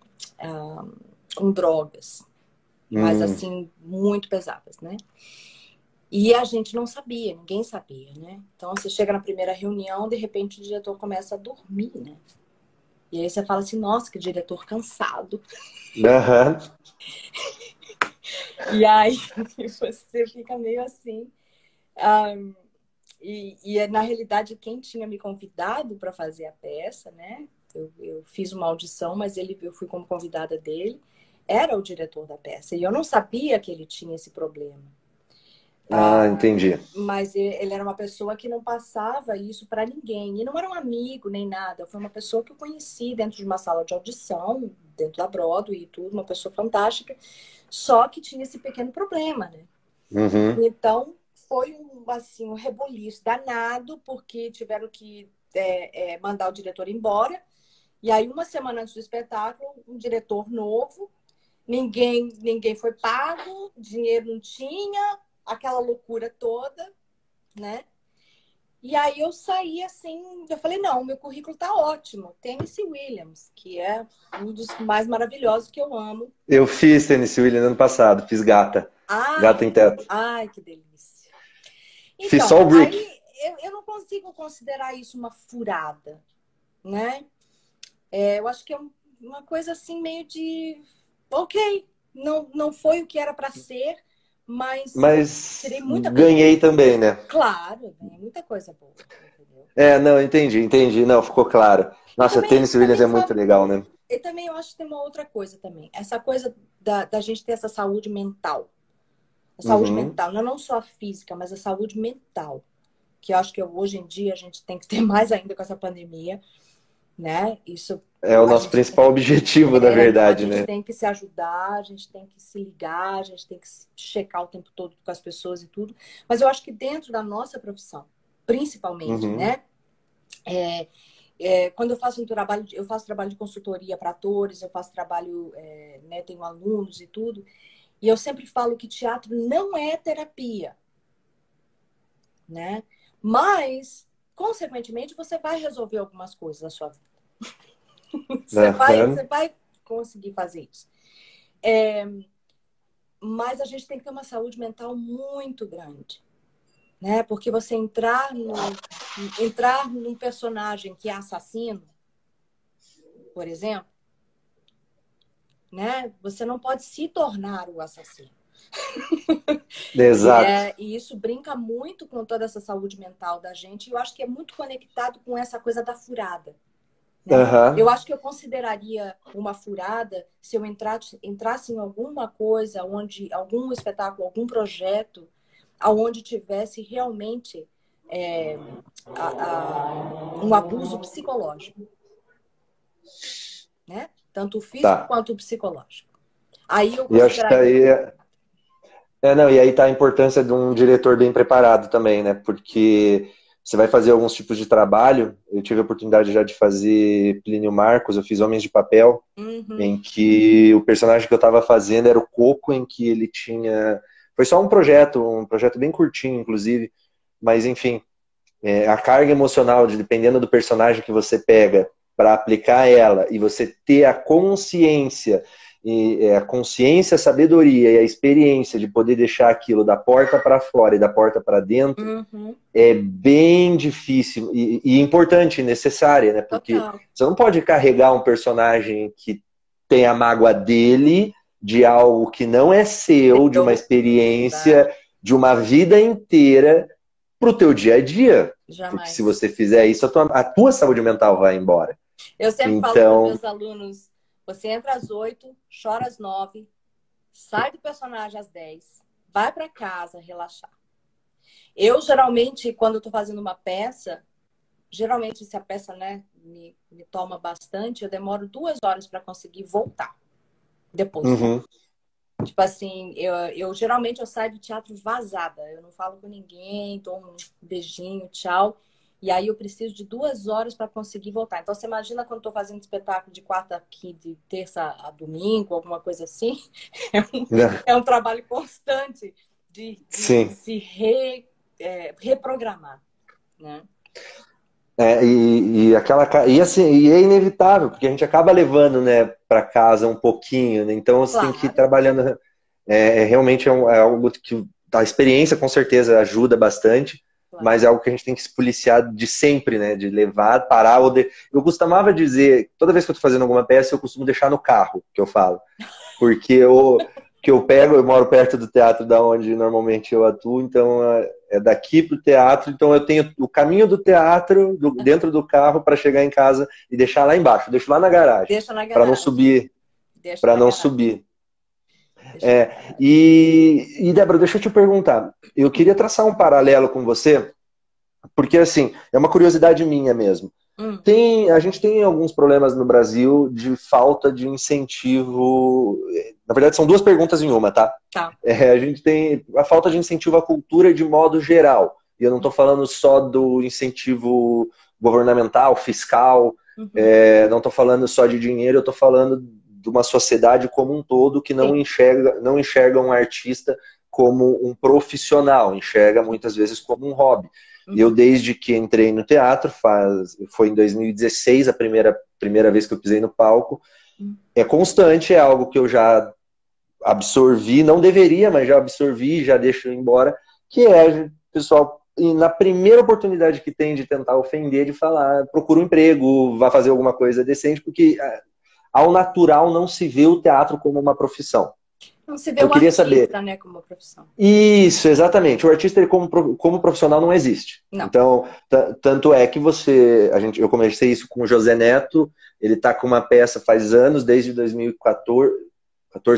drogas, mas assim, muito pesadas, né? E a gente não sabia, ninguém sabia, né? Então você chega na primeira reunião, de repente o diretor começa a dormir, né? E aí você fala assim, nossa, que diretor cansado. Aham. E aí você fica meio assim. Na realidade, quem tinha me convidado para fazer a peça, né? Eu fiz uma audição, mas eu fui como convidada dele, era o diretor da peça. E eu não sabia que ele tinha esse problema. Ah, entendi. Mas ele era uma pessoa que não passava isso para ninguém. E não era um amigo nem nada. Foi uma pessoa que eu conheci dentro de uma sala de audição, dentro da Broadway e tudo, uma pessoa fantástica. Só que tinha esse pequeno problema, né? Uhum. Então, foi um reboliço danado, porque tiveram que mandar o diretor embora. E aí, uma semana antes do espetáculo, um diretor novo, ninguém foi pago, dinheiro não tinha, aquela loucura toda, né? E aí eu saí assim, eu falei, não, meu currículo tá ótimo. Tennessee Williams, que é um dos mais maravilhosos que eu amo. Eu fiz Tennessee Williams ano passado, fiz Gata. Gata em Teto. Ai, que delícia. Fiz só Então, o Brick. aí eu não consigo considerar isso uma furada, né? Eu acho que é uma coisa assim meio de, ok, não foi o que era para ser, mas Mas tirei muita coisa ganhei boa. também, né? Claro, ganhei muita coisa boa, entendeu? Não, entendi. Não, ficou claro. E Nossa, também, Tennessee Williams também é muito sabe, legal, né? e também eu acho que tem uma outra coisa também. Essa coisa da gente ter essa saúde mental. A saúde mental, não só a física, mas a saúde mental. Que eu acho que hoje em dia a gente tem que ter mais ainda com essa pandemia, né? Isso é o nosso principal objetivo, na verdade, então a né? gente tem que se ajudar, a gente tem que se ligar, a gente tem que se checar o tempo todo com as pessoas e tudo. Mas eu acho que dentro da nossa profissão, principalmente, né? Quando eu faço eu faço trabalho de consultoria para atores, eu faço trabalho, né, tenho alunos e tudo, e eu sempre falo que teatro não é terapia, né? Mas, consequentemente, você vai resolver algumas coisas na sua vida. Você vai conseguir fazer isso. Mas a gente tem que ter uma saúde mental muito grande, né? Porque você entrar num personagem que é assassino, por exemplo, né? Você não pode se tornar o assassino. Exato. E isso brinca muito com toda essa saúde mental da gente. E eu acho que é muito conectado com essa coisa da furada. Né? Eu acho que eu consideraria uma furada se eu entrasse em alguma coisa, algum espetáculo, algum projeto, onde tivesse realmente um abuso psicológico. Né? Tanto o físico quanto o psicológico. Aí eu consideraria... E aí tá a importância de um diretor bem preparado também, né? Porque você vai fazer alguns tipos de trabalho. Eu tive a oportunidade já de fazer Plínio Marcos, eu fiz Homens de Papel, em que o personagem que eu estava fazendo era o Coco, em que ele tinha... Foi só um projeto bem curtinho, inclusive, mas enfim, a carga emocional, dependendo do personagem que você pega para aplicar ela, e você ter a consciência, a sabedoria e a experiência de poder deixar aquilo da porta para fora e da porta para dentro, é bem difícil e importante, necessária, né? Porque você não pode carregar um personagem que tem a mágoa dele, de algo que não é seu, de uma experiência, de uma vida inteira, pro teu dia a dia. Jamais. Porque se você fizer isso, a tua saúde mental vai embora. Eu sempre falo para meus alunos, você entra às 8, chora às 9, sai do personagem às 10, vai para casa relaxar. Eu, geralmente, quando eu tô fazendo uma peça, geralmente se a peça, né, me toma bastante, eu demoro 2 horas para conseguir voltar depois. Tipo assim, geralmente eu saio do teatro vazada, eu não falo com ninguém, dou um beijinho, tchau. E aí eu preciso de 2 horas para conseguir voltar. Então você imagina quando estou fazendo espetáculo de quarta aqui, de terça a domingo, alguma coisa assim. É um trabalho constante de se reprogramar, né? E é inevitável, porque a gente acaba levando, né, para casa um pouquinho, né? Então você tem que ir trabalhando. Realmente é algo que a experiência com certeza ajuda bastante. Mas é algo que a gente tem que se policiar de sempre, né? De levar, parar. Eu costumava dizer, toda vez que eu estou fazendo alguma peça, eu costumo deixar no carro, que eu falo. Porque eu moro perto do teatro da onde normalmente eu atuo, então é daqui pro teatro, então eu tenho o caminho do teatro dentro do carro para chegar em casa e deixar lá embaixo, deixo lá na garagem. Para não subir. E Débora, deixa eu te perguntar. Eu queria traçar um paralelo com você, porque assim, é uma curiosidade minha mesmo. A gente tem alguns problemas no Brasil de falta de incentivo. Na verdade, são 2 perguntas em uma, tá? A gente tem a falta de incentivo à cultura de modo geral. E eu não estou falando só do incentivo governamental, fiscal, não estou falando só de dinheiro, eu estou falando de uma sociedade como um todo que não enxerga um artista como um profissional, enxerga muitas vezes como um hobby. E eu, desde que entrei no teatro, foi em 2016 a primeira vez que eu pisei no palco, é constante, é algo que eu já absorvi, não deveria, mas já absorvi, já deixo embora, que é, pessoal, na primeira oportunidade que tem de tentar ofender, de falar, procura um emprego, vá fazer alguma coisa decente, porque ao natural não se vê o teatro como uma profissão. Não se vê o artista, né, como uma profissão. Isso, exatamente. O artista, ele, como profissional, não existe. Não. Então, tanto é que eu comecei isso com o José Neto, ele está com uma peça faz anos, desde 2014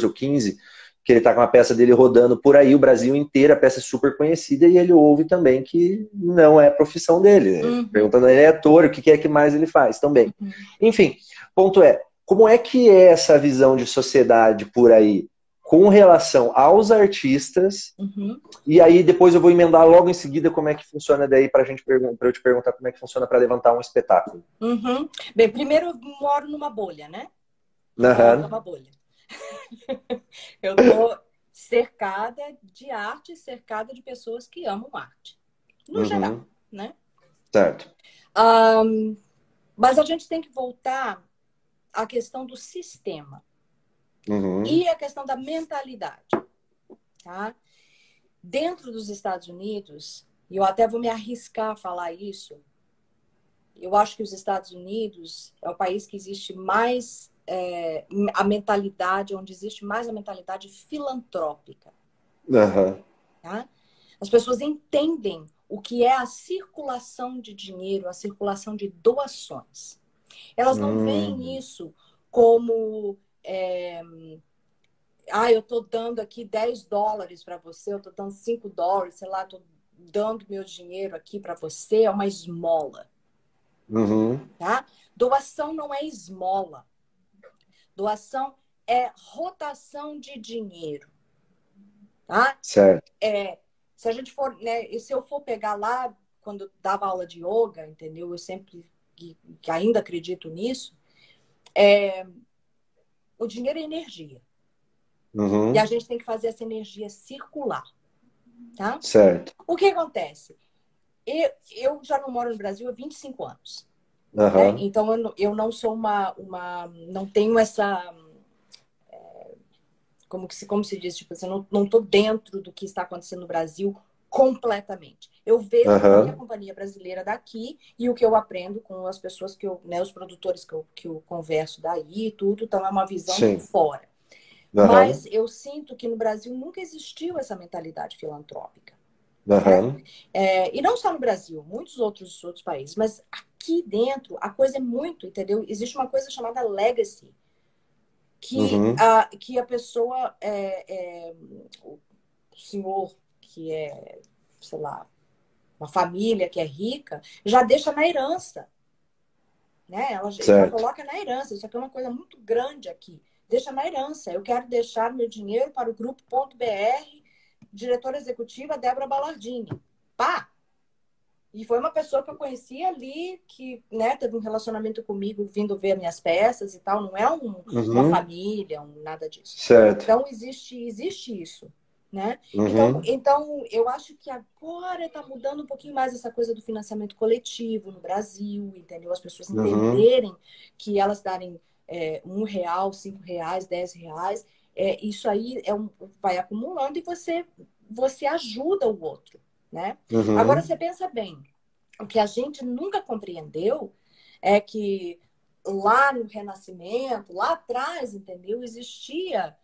ou 15, que ele tá com a peça dele rodando por aí, o Brasil inteiro, a peça é super conhecida, e ele ouve também que não é profissão dele. Perguntando, ele é ator, o que é que mais ele faz também. Enfim, ponto é, como é que é essa visão de sociedade por aí com relação aos artistas? E aí depois eu vou emendar logo em seguida como é que funciona daí para eu te perguntar como é que funciona para levantar um espetáculo. Bem, primeiro eu moro numa bolha, né? Eu moro numa bolha. Eu tô cercada de arte, cercada de pessoas que amam arte. No geral, né? Certo. Mas a gente tem que voltar à questão do sistema. E a questão da mentalidade. Tá? Dentro dos Estados Unidos, e eu até vou me arriscar a falar isso, eu acho que os Estados Unidos é o país que existe mais a mentalidade, onde existe mais a mentalidade filantrópica. Tá? As pessoas entendem o que é a circulação de dinheiro, a circulação de doações. Elas não veem isso como eu tô dando aqui $10 para você, eu tô dando $5, sei lá, tô dando meu dinheiro aqui para você, é uma esmola. Tá? Doação não é esmola. Doação é rotação de dinheiro. Tá? Certo. Se a gente for, né, se eu for pegar lá, quando eu dava aula de yoga, entendeu? Eu sempre, que ainda acredito nisso, o dinheiro é energia. E a gente tem que fazer essa energia circular. Tá? Certo. O que acontece? Eu já não moro no Brasil há 25 anos. Né? Então, eu não sou não tenho essa... Como se diz? Tipo, eu não estou dentro do que está acontecendo no Brasil completamente. Eu vejo a minha companhia brasileira daqui e o que eu aprendo com as pessoas os produtores que eu converso daí e tudo. Então, é uma visão de fora. Mas eu sinto que no Brasil nunca existiu essa mentalidade filantrópica. E não só no Brasil, muitos outros países. Mas aqui dentro, a coisa é muito, entendeu? Existe uma coisa chamada legacy. Que a pessoa, o senhor que é, sei lá, uma família que é rica, já deixa na herança. Né? Ela já coloca na herança. Isso aqui é uma coisa muito grande aqui. Deixa na herança. Eu quero deixar meu dinheiro para o grupo.br, diretora executiva Débora Ballardini. Pá! E foi uma pessoa que eu conheci ali, que, né, teve um relacionamento comigo, vindo ver minhas peças e tal. Não é uma família, nada disso. Certo. Então, existe isso. Né? Então, eu acho que agora está mudando um pouquinho mais essa coisa do financiamento coletivo no Brasil, entendeu? As pessoas entenderem que elas darem R$1, R$5, R$10, isso aí vai acumulando e você ajuda o outro, né? Agora, você pensa bem, o que a gente nunca compreendeu é que lá no Renascimento, lá atrás, entendeu? Existia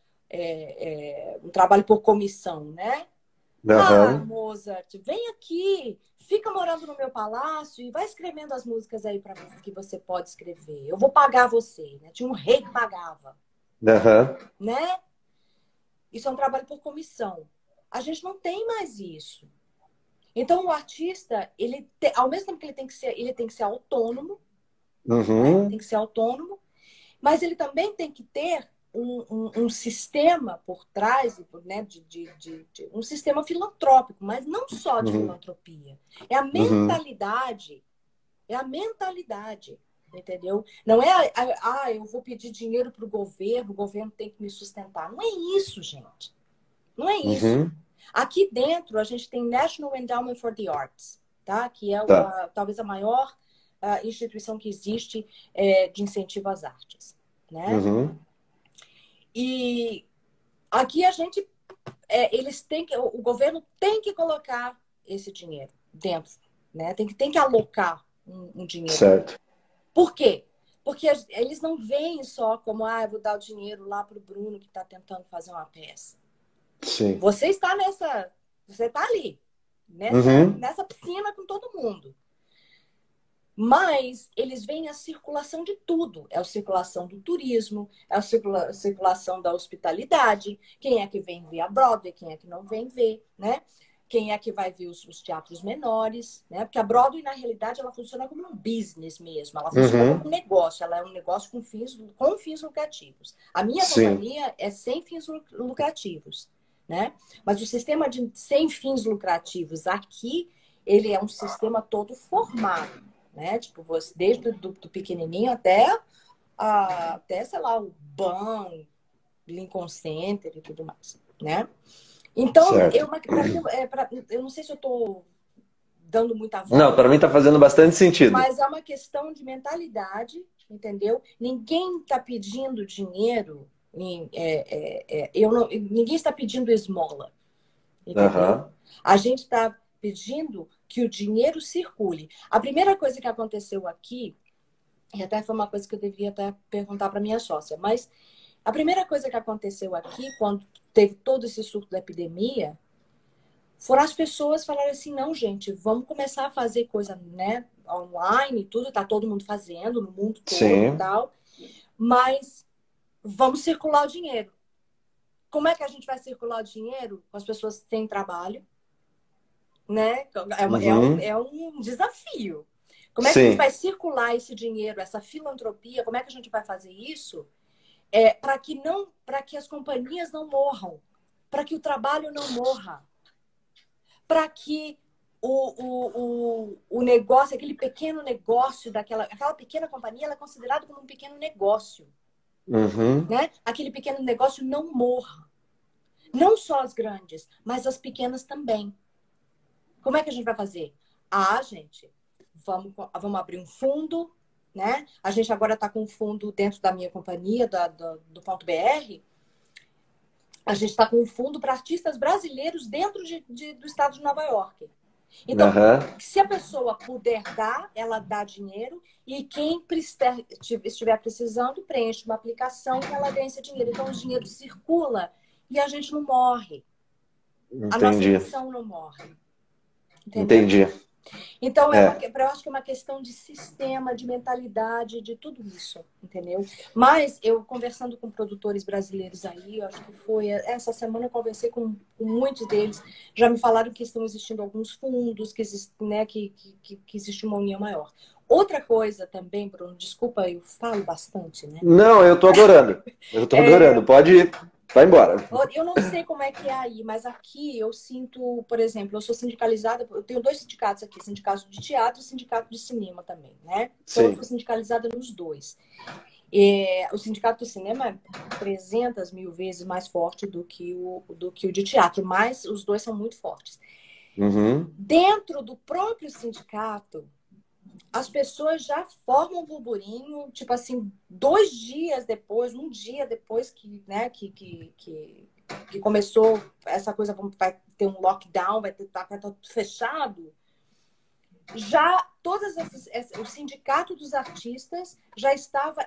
um trabalho por comissão, né? Mozart, vem aqui, fica morando no meu palácio e vai escrevendo as músicas aí para que você pode escrever. Eu vou pagar você, né? Tinha um rei que pagava, né? Isso é um trabalho por comissão. A gente não tem mais isso. Então o artista, ao mesmo tempo que ele tem que ser autônomo, né? Tem que ser autônomo, mas ele também tem que ter um sistema por trás, né, um sistema filantrópico, mas não só de filantropia. É a mentalidade. É a mentalidade, entendeu? Não é, eu vou pedir dinheiro para o governo tem que me sustentar. Não é isso, gente. Não é isso. Aqui dentro, a gente tem National Endowment for the Arts, tá? Que é talvez a maior instituição que existe de incentivo às artes, né? E aqui a gente, o governo tem que colocar esse dinheiro dentro, né? Tem que alocar um dinheiro. Certo. Por quê? Porque eles não veem só como, eu vou dar o dinheiro lá para o Bruno que está tentando fazer uma peça. Sim. Você está ali, nessa piscina com todo mundo. Mas eles veem a circulação de tudo. É a circulação do turismo, é a circulação da hospitalidade, quem é que vem ver a Broadway, quem é que não vem ver, né? Quem é que vai ver os teatros menores, né? Porque a Broadway, na realidade, ela funciona como um business mesmo, ela funciona como um negócio, ela é um negócio com fins lucrativos. A minha companhia é sem fins lucrativos, né? Mas o sistema de sem fins lucrativos aqui, ele é um sistema todo formado, né? Tipo, você, desde do pequenininho até, sei lá, o BAM, Lincoln Center e tudo mais, né? Então, eu não sei se eu estou dando muita volta. Não, para mim está fazendo bastante sentido. Mas é uma questão de mentalidade, entendeu? Ninguém está pedindo dinheiro, ninguém está pedindo esmola, entendeu? A gente está pedindo que o dinheiro circule. A primeira coisa que aconteceu aqui, e até foi uma coisa que eu devia até perguntar para minha sócia, mas a primeira coisa que aconteceu aqui, quando teve todo esse surto da epidemia, foram as pessoas falarem assim, não, gente, vamos começar a fazer coisa, né, online e tudo, tá todo mundo fazendo, no mundo todo e tal, mas vamos circular o dinheiro. Como é que a gente vai circular o dinheiro com as pessoas que têm trabalho? Né? É um desafio. Como é que a gente vai circular esse dinheiro, essa filantropia? Como é que a gente vai fazer isso para que as companhias não morram, para que o trabalho não morra, para que o negócio, aquele pequeno negócio aquela pequena companhia, ela é considerada como um pequeno negócio, né? Aquele pequeno negócio não morra. Não só as grandes, mas as pequenas também. Como é que a gente vai fazer? Gente, vamos abrir um fundo, né? A gente agora está com um fundo dentro da minha companhia, do Ponto BR. A gente está com um fundo para artistas brasileiros dentro do estado de Nova York. Então, se a pessoa puder dar, ela dá dinheiro. E quem estiver precisando, preenche uma aplicação e ela ganha esse dinheiro. Então, o dinheiro circula e a gente não morre. A nossa missão não morre. Entendeu? Entendi. Então, eu acho que é uma questão de sistema, de mentalidade, de tudo isso, entendeu? Mas eu, conversando com produtores brasileiros aí, eu acho que foi essa semana, eu conversei com muitos deles, já me falaram que estão existindo alguns fundos, que existe uma união maior. Outra coisa também, Bruno, desculpa, eu falo bastante, né? Não, eu tô adorando. Eu tô adorando. Pode ir. Vai embora. Eu não sei como é que é aí, mas aqui eu sinto, por exemplo, eu sou sindicalizada, eu tenho 2 sindicatos aqui, sindicato de teatro e sindicato de cinema também, né? Então eu fui sindicalizada nos 2. O sindicato do cinema é 300 mil vezes mais forte do que o de teatro, mas os 2 são muito fortes. Dentro do próprio sindicato, as pessoas já formam um burburinho, tipo assim, 2 dias depois, um dia depois que começou essa coisa, vai ter um lockdown, vai estar tudo fechado. Já o sindicato dos artistas já estava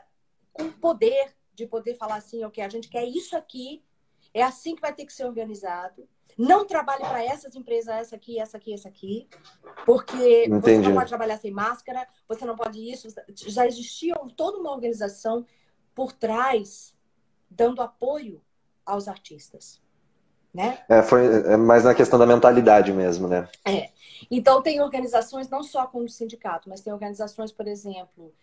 com poder de poder falar assim, ok, a gente quer isso aqui, é assim que vai ter que ser organizado. Não trabalhe para essas empresas, essa aqui, essa aqui, essa aqui, porque você não pode trabalhar sem máscara, você não pode isso. Já existia toda uma organização por trás, dando apoio aos artistas, né? Foi mais na questão da mentalidade mesmo, né? Então, tem organizações, não só como o sindicato, mas tem organizações, por exemplo,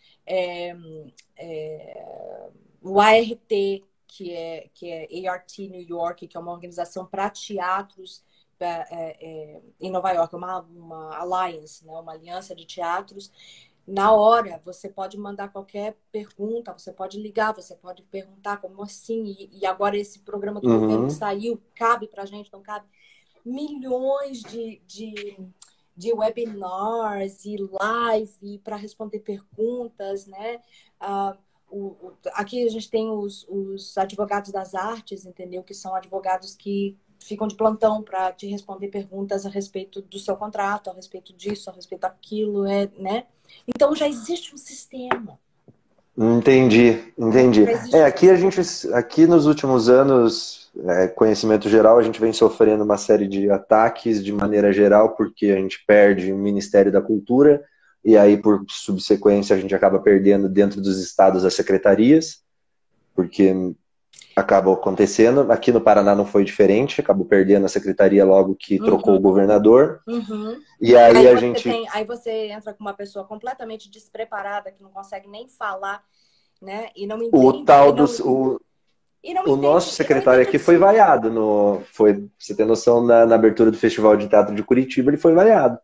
o ART, que é ART New York, que é uma organização para teatros em Nova York, uma alliance, né? Uma aliança de teatros. Na hora, você pode mandar qualquer pergunta, você pode ligar, você pode perguntar como assim, e agora esse programa do governo que saiu, cabe para a gente, não cabe? Milhões de webinars e live para responder perguntas, né? Aqui a gente tem os advogados das artes, entendeu? Que são advogados que ficam de plantão para te responder perguntas a respeito do seu contrato, a respeito disso, a respeito daquilo, né? Então já existe um sistema. Entendi. Aqui nos últimos anos, conhecimento geral, a gente vem sofrendo uma série de ataques de maneira geral, porque a gente perde o Ministério da Cultura, e aí, por subsequência, a gente acaba perdendo dentro dos estados as secretarias, porque acabou acontecendo. Aqui no Paraná não foi diferente, acabou perdendo a secretaria logo que trocou o governador. E aí a gente... Aí você entra com uma pessoa completamente despreparada, que não consegue nem falar, né? E não entende... O nosso secretário aqui foi vaiado. Você tem noção, na abertura do Festival de Teatro de Curitiba, ele foi vaiado.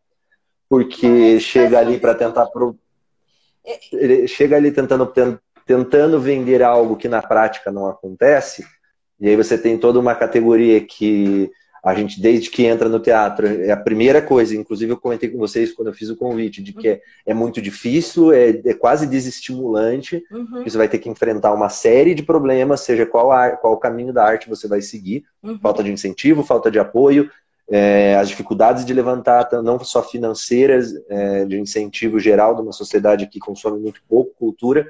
Porque chega ali para tentar... Ele chega ali tentando vender algo que na prática não acontece. E aí você tem toda uma categoria que a gente, desde que entra no teatro, é a primeira coisa, inclusive eu comentei com vocês quando eu fiz o convite, de que é muito difícil, é quase desestimulante, que você vai ter que enfrentar uma série de problemas, seja qual o caminho da arte você vai seguir, falta de incentivo, falta de apoio, as dificuldades de levantar, não só financeiras, de incentivo geral de uma sociedade que consome muito pouco cultura,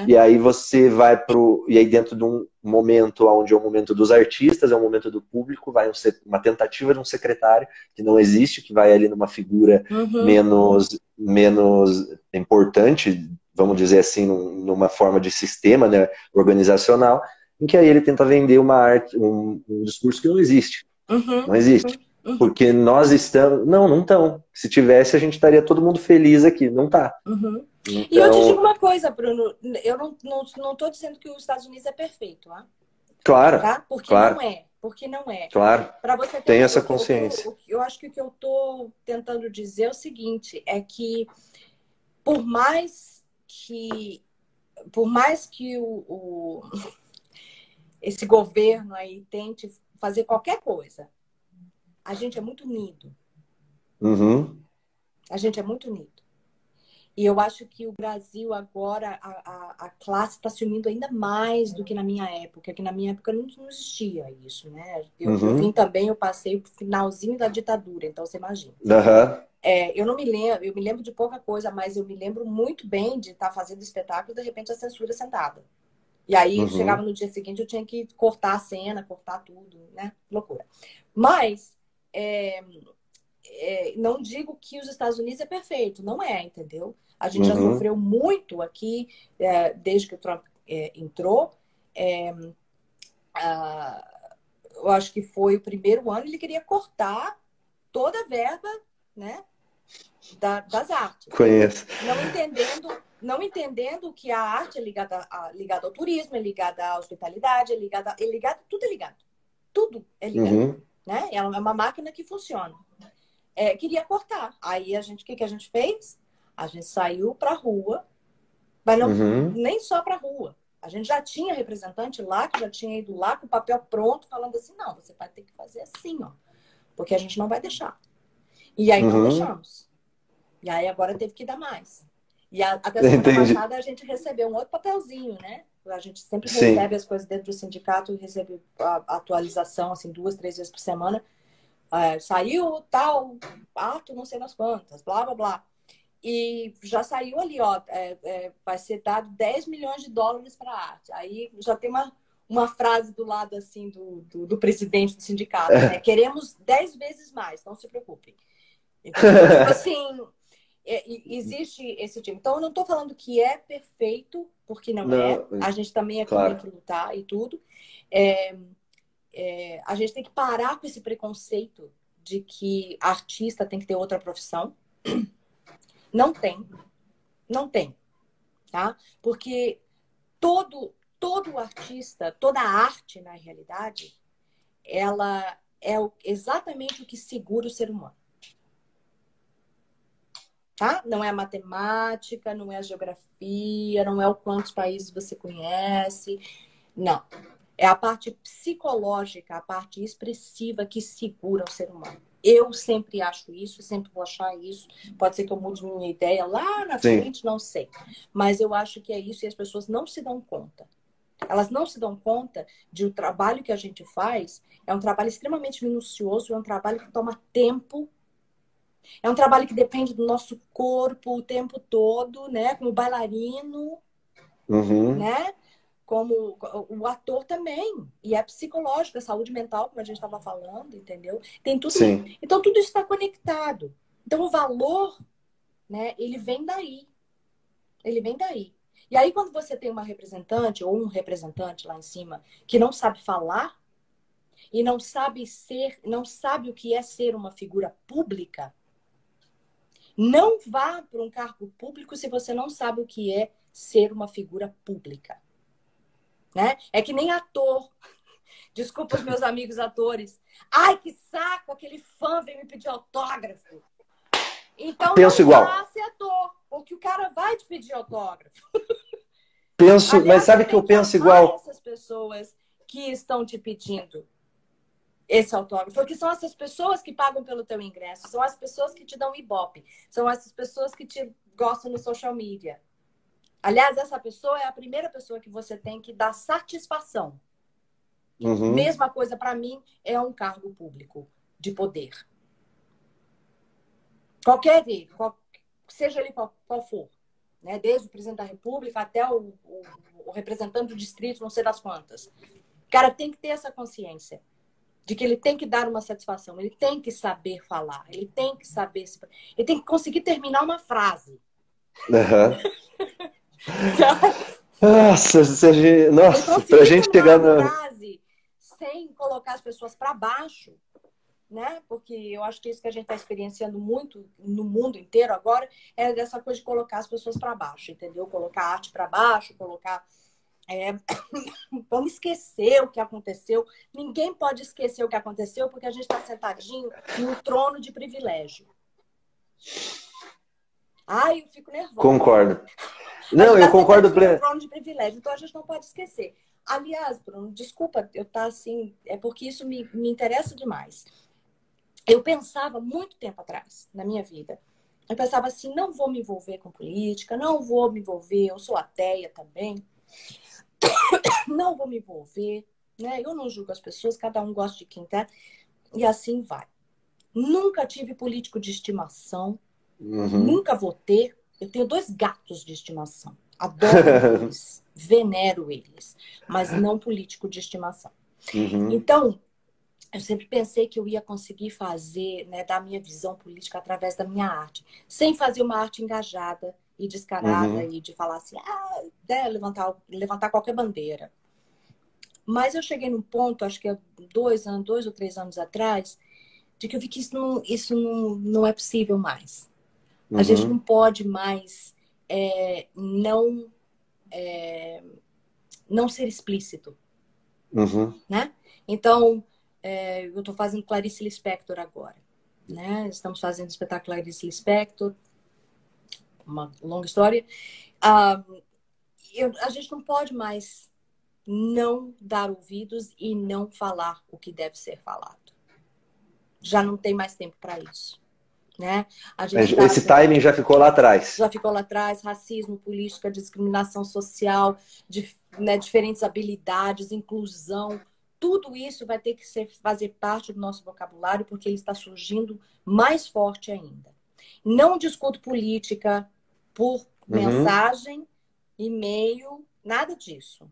e aí você vai e aí dentro de um momento onde é o momento dos artistas, é o momento do público, vai uma tentativa de um secretário que não existe, que vai ali numa figura menos importante, vamos dizer assim, numa forma de sistema, né, organizacional, em que aí ele tenta vender uma arte, um discurso que não existe. Não existe. Porque nós estamos... Não estão. Se tivesse, a gente estaria todo mundo feliz aqui. Não tá. Então... E eu te digo uma coisa, Bruno. Eu não estou dizendo que os Estados Unidos é perfeito, tá? Claro. Tá? Porque claro. não é. Porque não é. Claro. Para você ter tem essa consciência. Eu acho que o que eu estou tentando dizer é o seguinte, é que por mais que esse governo aí tente fazer qualquer coisa, a gente é muito unido. A gente é muito unido. E eu acho que o Brasil agora, a classe está se unindo ainda mais do que na minha época. Que na minha época não existia isso, né? Eu vim também, eu passei o finalzinho da ditadura, então você imagina. Eu não me lembro, eu me lembro de pouca coisa, mas eu me lembro muito bem de estar fazendo espetáculo e de repente a censura sentada. E aí chegava no dia seguinte, eu tinha que cortar a cena, cortar tudo, né? Loucura. Mas... não digo que os Estados Unidos é perfeito, não é, entendeu? A gente já sofreu muito aqui, desde que o Trump entrou. Eu acho que foi o primeiro ano, ele queria cortar toda a verba, né, das artes. Conheço. Não entendendo que a arte é ligada ao turismo, é ligada à hospitalidade, tudo é ligado. Tudo é ligado. Né? É uma máquina que funciona. Queria cortar. Aí o que a gente fez? A gente saiu para a rua, mas não, nem só para a rua. A gente já tinha representante lá, que já tinha ido lá com o papel pronto, falando assim, não, você vai ter que fazer assim, ó, porque a gente não vai deixar. E aí não deixamos. E aí agora teve que dar mais. E até semana passada a gente recebeu um outro papelzinho, né? A gente sempre recebe as coisas dentro do sindicato e recebe a atualização, assim, 2, 3 vezes por semana. Saiu tal ato, não sei das quantas, blá, blá, blá. E já saiu ali, ó, vai ser dado 10 milhões de dólares para a arte. Aí já tem uma frase do lado, assim, do presidente do sindicato, né? Queremos 10 vezes mais, não se preocupem. Então, tipo assim, existe esse tipo. Então, eu não estou falando que é perfeito, porque não é. A gente também aqui tem que lutar e tudo. A gente tem que parar com esse preconceito de que artista tem que ter outra profissão. Não tem. Não tem. Tá? Porque todo artista, toda arte, na realidade, ela é exatamente o que segura o ser humano. Tá? Não é a matemática, não é a geografia, não é o quantos países você conhece. Não. É a parte psicológica, a parte expressiva que segura o ser humano. Eu sempre acho isso, sempre vou achar isso. Pode ser que eu mude minha ideia lá na frente, não sei. Mas eu acho que é isso e as pessoas não se dão conta. Elas não se dão conta de o trabalho que a gente faz é um trabalho extremamente minucioso, é um trabalho que toma tempo, é um trabalho que depende do nosso corpo o tempo todo, né? Como bailarino, né? Como o ator também. E é psicológico, é saúde mental, como a gente estava falando, entendeu? Tem tudo. Então, tudo isso está conectado. Então, o valor né? Ele vem daí. Ele vem daí. E aí, quando você tem uma representante ou um representante lá em cima que não sabe falar e não sabe o que é ser uma figura pública, não vá para um cargo público se você não sabe o que é ser uma figura pública. Né? É que nem ator. Desculpa os meus amigos atores. Ai, que saco, aquele fã veio me pedir autógrafo. Então, penso não igual. vá ser ator, porque o cara vai te pedir autógrafo. Penso, Aliás, mas sabe que eu penso igual? Essas pessoas que estão te pedindo esse autógrafo, porque são essas pessoas que pagam pelo teu ingresso, são as pessoas que te dão ibope, são essas pessoas que te gostam no social media. Aliás, essa pessoa é a primeira pessoa que você tem que dar satisfação. Uhum. Mesma coisa para mim é um cargo público de poder. Qualquer dele, seja ele qual for, né? Desde o presidente da República até o representante do distrito, não sei das quantas. O cara tem que ter essa consciência de que ele tem que dar uma satisfação, ele tem que saber falar, ele tem que saber, ele tem que conseguir terminar uma frase. Uhum. Nossa, pra gente chegar na frase sem colocar as pessoas para baixo, né? Porque eu acho que isso que a gente está experienciando muito no mundo inteiro agora é dessa coisa de colocar as pessoas para baixo, entendeu? Colocar a arte para baixo, colocar... Vamos esquecer o que aconteceu. Ninguém pode esquecer o que aconteceu porque a gente está sentadinho num trono de privilégio. Ai, eu fico nervosa. Concordo. Não, eu concordo plenamente. Trono de privilégio, então a gente não pode esquecer. Aliás, Bruno, desculpa, eu tá assim, é porque isso me interessa demais. Eu pensava muito tempo atrás, na minha vida, eu pensava assim, não vou me envolver com política, não vou me envolver, eu sou ateia também, não vou me envolver, né? Eu não julgo as pessoas, cada um gosta de quem quer, e assim vai. Nunca tive político de estimação, nunca vou ter. Eu tenho 2 gatos de estimação, adoro eles, venero eles, mas não político de estimação. Então, eu sempre pensei que eu ia conseguir fazer, né, da minha visão política através da minha arte, sem fazer uma arte engajada e descarada e de falar assim, levantar qualquer bandeira. Mas eu cheguei num ponto, acho que é 2 ou 3 anos atrás, de que eu vi que isso não é possível mais. A gente não pode mais não ser explícito. Né? Então, eu estou fazendo Clarice Lispector agora. Né? Estamos fazendo o espetáculo Clarice Lispector. Uma longa história. A gente não pode mais não dar ouvidos e não falar o que deve ser falado. Já não tem mais tempo para isso. Né? Esse timing já ficou lá atrás. Já ficou lá atrás. Racismo, política, discriminação social, né, diferentes habilidades, inclusão. Tudo isso vai ter que fazer parte do nosso vocabulário porque ele está surgindo mais forte ainda. Não discuto política por mensagem, e-mail, nada disso.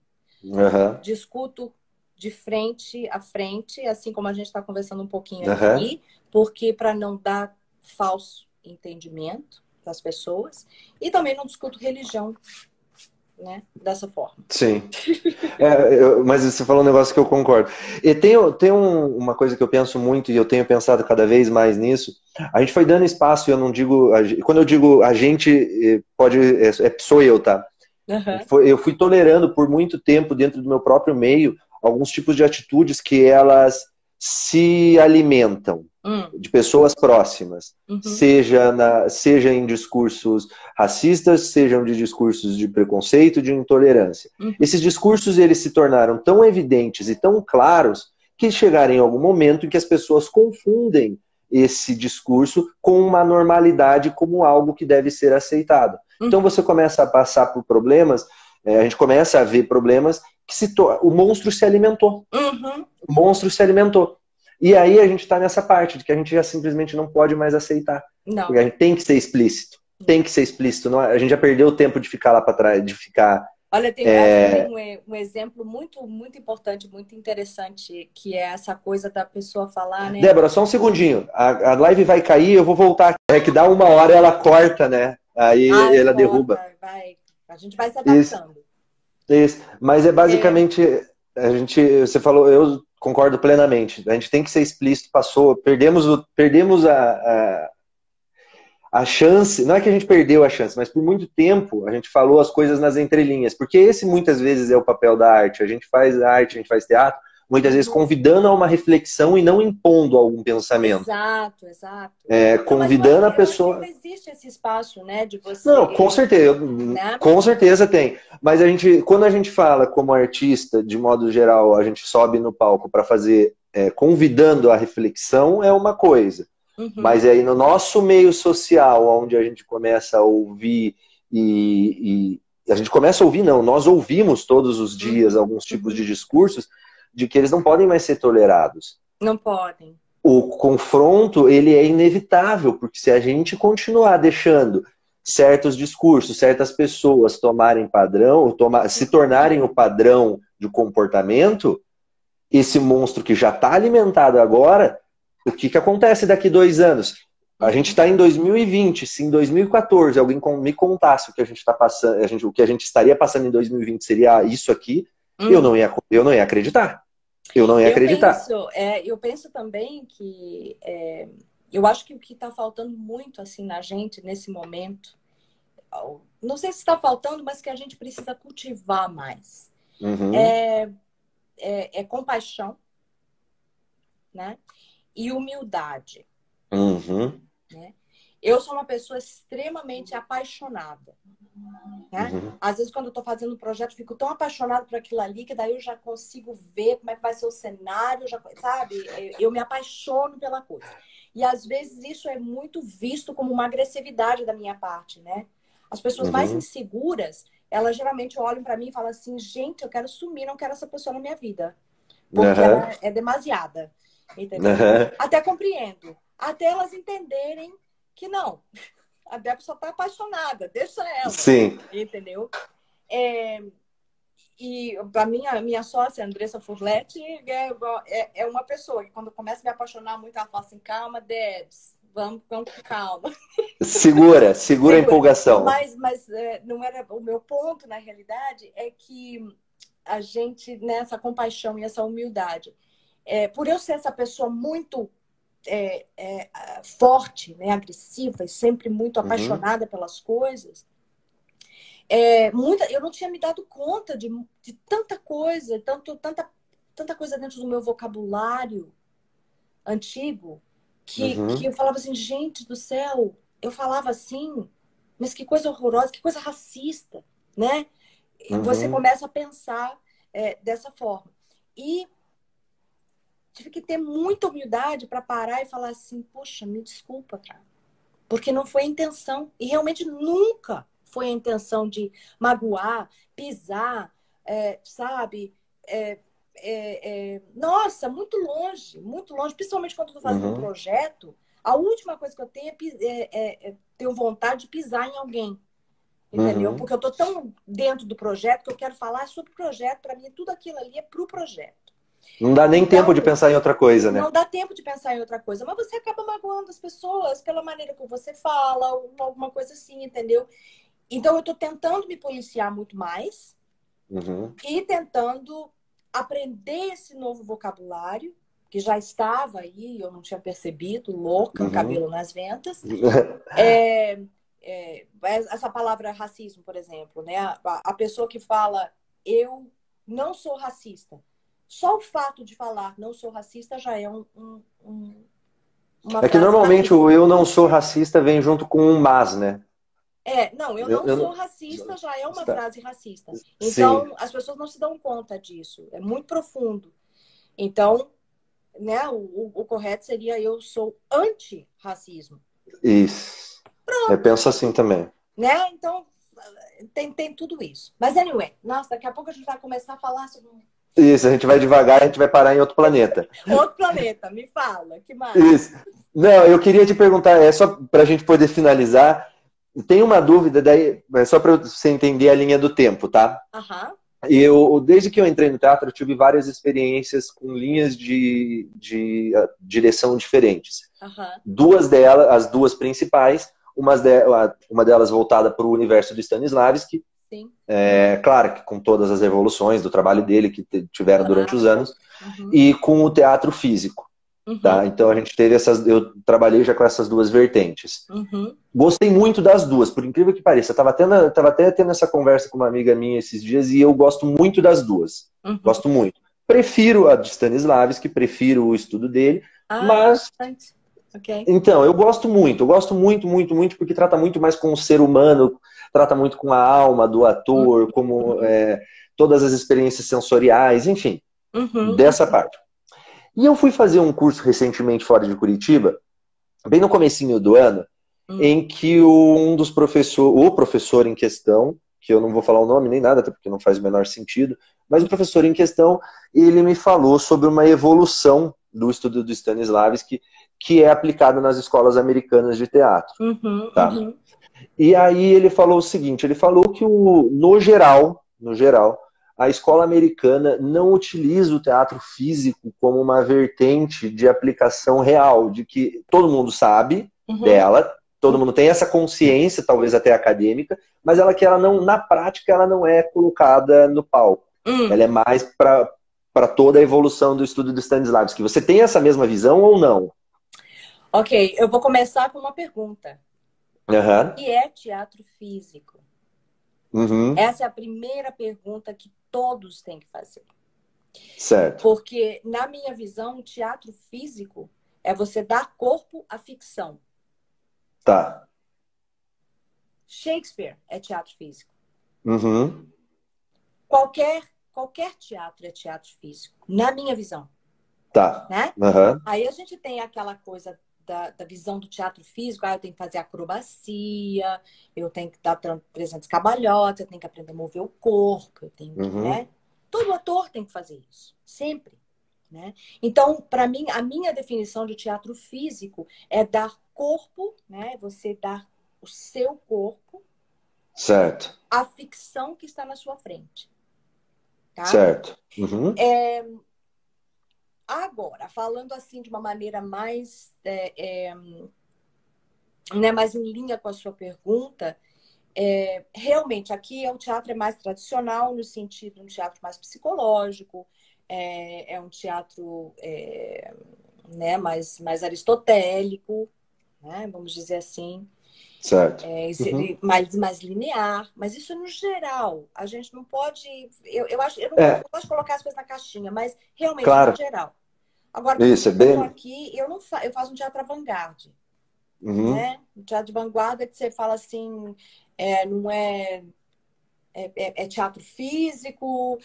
Discuto de frente a frente, assim como a gente está conversando um pouquinho aqui, porque para não dar falso entendimento das pessoas, e também não discuto religião, né, dessa forma. Sim. Mas você falou um negócio que eu concordo. E tem uma coisa que eu penso muito, e eu tenho pensado cada vez mais nisso. A gente foi dando espaço, eu não digo... Quando eu digo a gente, sou eu, tá? Eu fui tolerando por muito tempo, dentro do meu próprio meio, alguns tipos de atitudes que elas se alimentam de pessoas próximas, seja em discursos racistas, sejam de discursos de preconceito, de intolerância. Esses discursos, eles se tornaram tão evidentes e tão claros que chegaram em algum momento em que as pessoas confundem esse discurso com uma normalidade como algo que deve ser aceitado. Então você começa a passar por problemas, a gente começa a ver problemas que o monstro se alimentou. O monstro se alimentou. E aí a gente está nessa parte de que a gente já simplesmente não pode mais aceitar. Não. Porque a gente tem que ser explícito. Tem que ser explícito. Não, a gente já perdeu o tempo de ficar lá para trás, de ficar Olha, eu acho que tem um exemplo muito, muito importante, muito interessante, que é essa coisa da pessoa falar, né? Débora, só um segundinho. A live vai cair, eu vou voltar. É que dá 1 hora ela corta, né? Aí ela derruba. Vai. A gente vai se Isso, adaptando. isso. Mas é basicamente, você falou, eu concordo plenamente. A gente tem que ser explícito, perdemos a chance, não é que a gente perdeu a chance, mas por muito tempo a gente falou as coisas nas entrelinhas, porque esse muitas vezes é o papel da arte. A gente faz arte, a gente faz teatro, muitas vezes convidando a uma reflexão e não impondo algum pensamento. Exato. Convidando a pessoa. Não existe esse espaço, né, de você. Não, com certeza, né? Com certeza tem. Mas quando a gente fala como artista, de modo geral, a gente sobe no palco para fazer, convidando a reflexão, é uma coisa. Mas aí no nosso meio social, onde a gente começa a ouvir e a gente começa a ouvir, não, nós ouvimos todos os dias alguns tipos de discursos de que eles não podem mais ser tolerados. Não podem. O confronto, ele é inevitável, porque se a gente continuar deixando certos discursos, certas pessoas tomarem padrão, se tornarem o padrão de comportamento, esse monstro que já está alimentado agora, o que acontece daqui 2 anos? A gente está em 2020, se em 2014 alguém me contasse o que a gente está passando, o que a gente estaria passando em 2020 seria isso aqui, eu não ia acreditar. Eu penso também que eu acho que o que está faltando muito assim na gente nesse momento, não sei se está faltando, mas que a gente precisa cultivar mais, é compaixão, né? E humildade. Né? Eu sou uma pessoa extremamente apaixonada. Né? Às vezes, quando eu estou fazendo um projeto, eu fico tão apaixonada por aquilo ali que daí eu já consigo ver como é que vai ser o cenário, sabe? Eu me apaixono pela coisa. E às vezes isso é muito visto como uma agressividade da minha parte, né? As pessoas mais inseguras, elas geralmente olham para mim e falam assim: gente, eu quero sumir, não quero essa pessoa na minha vida. Porque ela é demasiada. Entendeu? Até compreendo. Até elas entenderem que não. A Débora só está apaixonada. Deixa ela. Sim. Entendeu? E a minha sócia, Andressa Furletti, é uma pessoa que quando começa a me apaixonar muito, ela fala assim: calma, Debs, vamos com calma. Segura a empolgação. Mas não era o meu ponto, na realidade, é que a gente, nessa compaixão e essa humildade, por eu ser essa pessoa muito forte, né, agressiva e sempre muito apaixonada pelas coisas, eu não tinha me dado conta de tanta coisa, tanta coisa dentro do meu vocabulário antigo, que eu falava assim: gente do céu, eu falava assim, mas que coisa horrorosa, que coisa racista, né? Você começa a pensar dessa forma. E tive que ter muita humildade para parar e falar assim: poxa, me desculpa, cara. Porque não foi a intenção. E realmente nunca foi a intenção de magoar, pisar, sabe? Nossa, muito longe. Principalmente quando eu estou fazendo um projeto, a última coisa que eu tenho tenho vontade de pisar em alguém. Entendeu? Porque eu estou tão dentro do projeto que eu quero falar sobre o projeto. Para mim, tudo aquilo ali é para o projeto. Não dá nem tempo de pensar em outra coisa, né? Não dá tempo de pensar em outra coisa. Mas você acaba magoando as pessoas pela maneira como você fala, alguma coisa assim, entendeu? Então, eu estou tentando me policiar muito mais e tentando aprender esse novo vocabulário, que já estava aí, eu não tinha percebido, louca, cabelo nas ventas. Essa palavra racismo, por exemplo, né? A pessoa que fala: eu não sou racista. Só o fato de falar não sou racista já é uma que normalmente racista. O eu não sou racista vem junto com um mas, né? Não, eu não sou racista já é uma frase racista. Então, as pessoas não se dão conta disso. É muito profundo. Então, né, o correto seria: eu sou anti-racismo. Isso. Pronto. Eu penso assim também. Né? Então, tem tudo isso. Mas, anyway, nossa, daqui a pouco a gente vai começar a falar sobre... Isso, a gente vai devagar, a gente vai parar em outro planeta. Outro planeta, me fala, que mais? Isso. Não, eu queria te perguntar, só para a gente poder finalizar, tem uma dúvida, daí, é só para você entender a linha do tempo, tá? Aham. Desde que eu entrei no teatro, eu tive várias experiências com linhas de direção diferentes. Aham. Duas delas, as duas principais, uma delas voltada para o universo do Stanislavski, Sim. claro que com todas as evoluções do trabalho dele que tiveram durante os anos, Uhum. e com o teatro físico. Uhum. Tá? Então a gente teve eu trabalhei já com essas duas vertentes. Uhum. Gostei muito das duas, por incrível que pareça. Eu tava até tendo essa conversa com uma amiga minha esses dias e eu gosto muito das duas. Uhum. Gosto muito. Prefiro a de Stanislavski, prefiro o estudo dele, mas... Okay. Então, eu gosto muito, muito, porque trata muito mais com o ser humano, trata muito com a alma do ator, como todas as experiências sensoriais, enfim, dessa parte. E eu fui fazer um curso recentemente fora de Curitiba, bem no comecinho do ano, em que o professor em questão, que eu não vou falar o nome nem nada, até porque não faz o menor sentido, mas o professor em questão, ele me falou sobre uma evolução do estudo do Stanislavski que é aplicado nas escolas americanas de teatro. Tá? E aí ele falou o seguinte, ele falou que no geral, a escola americana não utiliza o teatro físico como uma vertente de aplicação real, de que todo mundo sabe dela, todo mundo tem essa consciência, talvez até acadêmica, mas na prática ela não é colocada no palco. Ela é mais para toda a evolução do estudo do Stanislavski. Você tem essa mesma visão ou não? Ok, eu vou começar com uma pergunta. O que é teatro físico? Essa é a primeira pergunta que todos têm que fazer. Certo. Porque, na minha visão, o teatro físico é você dar corpo à ficção. Tá. Shakespeare é teatro físico. Qualquer teatro é teatro físico, na minha visão. Tá. Né? Aí a gente tem aquela coisa da visão do teatro físico, eu tenho que fazer acrobacia, eu tenho que dar 300 cabalhotas, eu tenho que aprender a mover o corpo, eu tenho que, né? Todo ator tem que fazer isso, sempre. Né? Então, para mim, a minha definição de teatro físico é dar corpo, né? Você dar o seu corpo, certo, à ficção que está na sua frente. Tá? Certo. Agora, falando assim de uma maneira mais, né, mais em linha com a sua pergunta, realmente aqui o teatro é mais tradicional, no sentido de um teatro mais psicológico, é um teatro né, mais aristotélico, né, vamos dizer assim. Certo. Mais linear, mas isso no geral. A gente não pode. Eu acho, eu não posso colocar as coisas na caixinha, mas realmente no geral. Agora, isso, eu tô aqui, eu faço um teatro avant-garde. Né? Um teatro de vanguarda que você fala assim, não é teatro físico,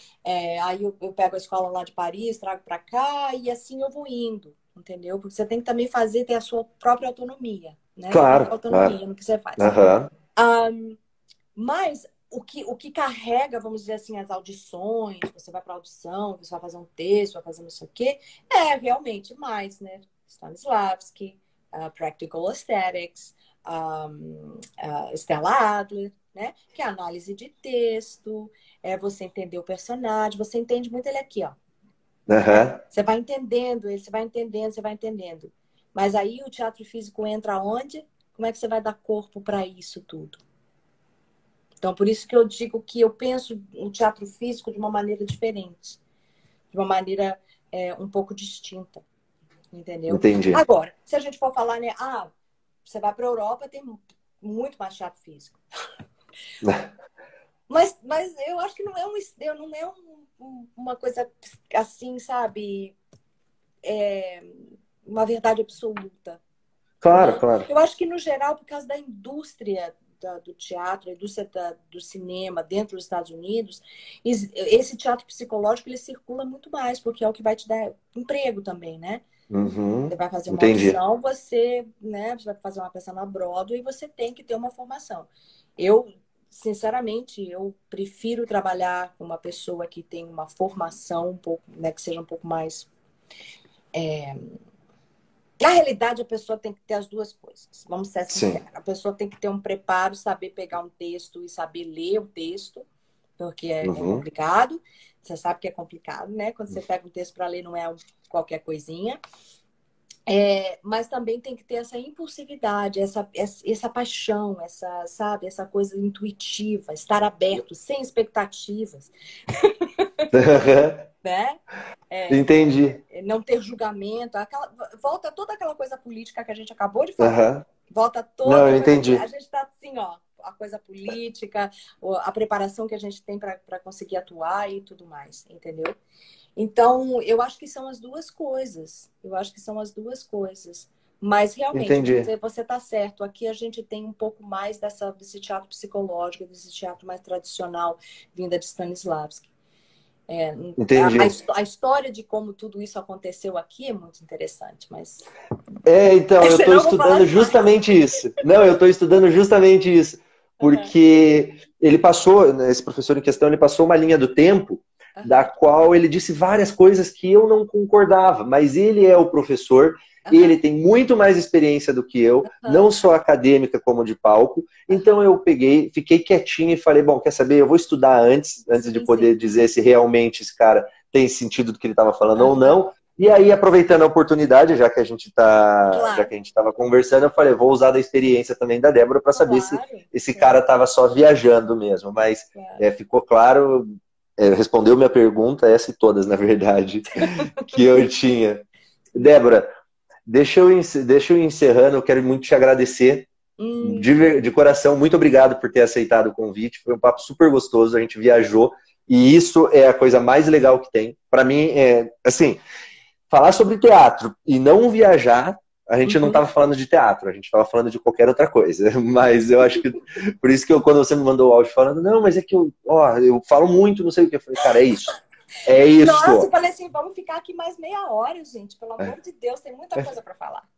aí eu pego a escola lá de Paris, trago para cá, e assim eu vou indo, entendeu? Porque você tem que também ter a sua própria autonomia, né? Claro, você tem autonomia no que você faz. Mas o que carrega, vamos dizer assim, as audições, você vai para audição, você vai fazer um texto, vai fazer não sei o quê, realmente mais, né? Stanislavski, Practical Aesthetics, Stella Adler, né? Que é a análise de texto, você entender o personagem, você entende muito ele aqui, ó. Você vai entendendo ele, você vai entendendo. Mas aí o teatro físico entra onde? Como é que você vai dar corpo para isso tudo? Então, por isso que eu digo que eu penso o teatro físico de uma maneira diferente. De uma maneira um pouco distinta. Entendeu? Entendi. Agora, se a gente for falar, né? Você vai para a Europa, tem muito mais teatro físico. mas eu acho que não é uma coisa assim, sabe? Uma verdade absoluta. Claro, né? claro. Eu acho que, no geral, por causa da indústria do teatro, a indústria do cinema dentro dos Estados Unidos, esse teatro psicológico ele circula muito mais, porque é o que vai te dar emprego também, né? Você vai fazer uma audição, você vai fazer uma peça na Broadway e você tem que ter uma formação. Sinceramente, eu prefiro trabalhar com uma pessoa que tem uma formação um pouco, né, que seja um pouco mais Na realidade, a pessoa tem que ter as duas coisas. Vamos ser Sim. sinceros. A pessoa tem que ter um preparo, saber pegar um texto e saber ler o texto, porque é complicado. Você sabe que é complicado, né? Quando você pega um texto para ler, não é qualquer coisinha. Mas também tem que ter essa impulsividade, essa paixão, sabe, essa coisa intuitiva, estar aberto, sem expectativas, né? Entendi. Não ter julgamento, volta toda aquela coisa política que a gente acabou de falar. Volta toda Não, eu a coisa entendi. A gente está assim, ó, a coisa política, a preparação que a gente tem para conseguir atuar e tudo mais, entendeu? Então, eu acho que são as duas coisas. Mas, realmente, você está certo. Aqui a gente tem um pouco mais desse teatro psicológico, desse teatro mais tradicional, vinda de Stanislavski. Entendi. A história de como tudo isso aconteceu aqui é muito interessante, mas... Então, eu estou estudando justamente isso. Não, eu estou estudando justamente isso. Porque ele passou, né, esse professor em questão, ele passou uma linha do tempo da qual ele disse várias coisas que eu não concordava, mas ele é o professor, ele tem muito mais experiência do que eu, não só acadêmica como de palco, então eu fiquei quietinho e falei, bom, quer saber, eu vou estudar antes de poder dizer se realmente esse cara tem sentido do que ele estava falando ou não, e aí, aproveitando a oportunidade, já que a gente estava conversando, eu falei, vou usar da experiência também da Débora para saber se esse cara estava só viajando mesmo, mas ficou claro... respondeu minha pergunta, essa e todas, na verdade, que eu tinha. Débora, deixa eu ir encerrando, eu quero muito te agradecer, de coração, muito obrigado por ter aceitado o convite, foi um papo super gostoso, a gente viajou, e isso é a coisa mais legal que tem. Para mim, assim, falar sobre teatro e não viajar, a gente não estava falando de teatro, a gente estava falando de qualquer outra coisa. Mas eu acho que, por isso que quando você me mandou o áudio falando, não, mas é que eu falo muito, não sei o que, eu falei, cara, é isso. É isso. Nossa, eu falei assim, vamos ficar aqui mais meia hora, gente, pelo amor de Deus, tem muita coisa para falar.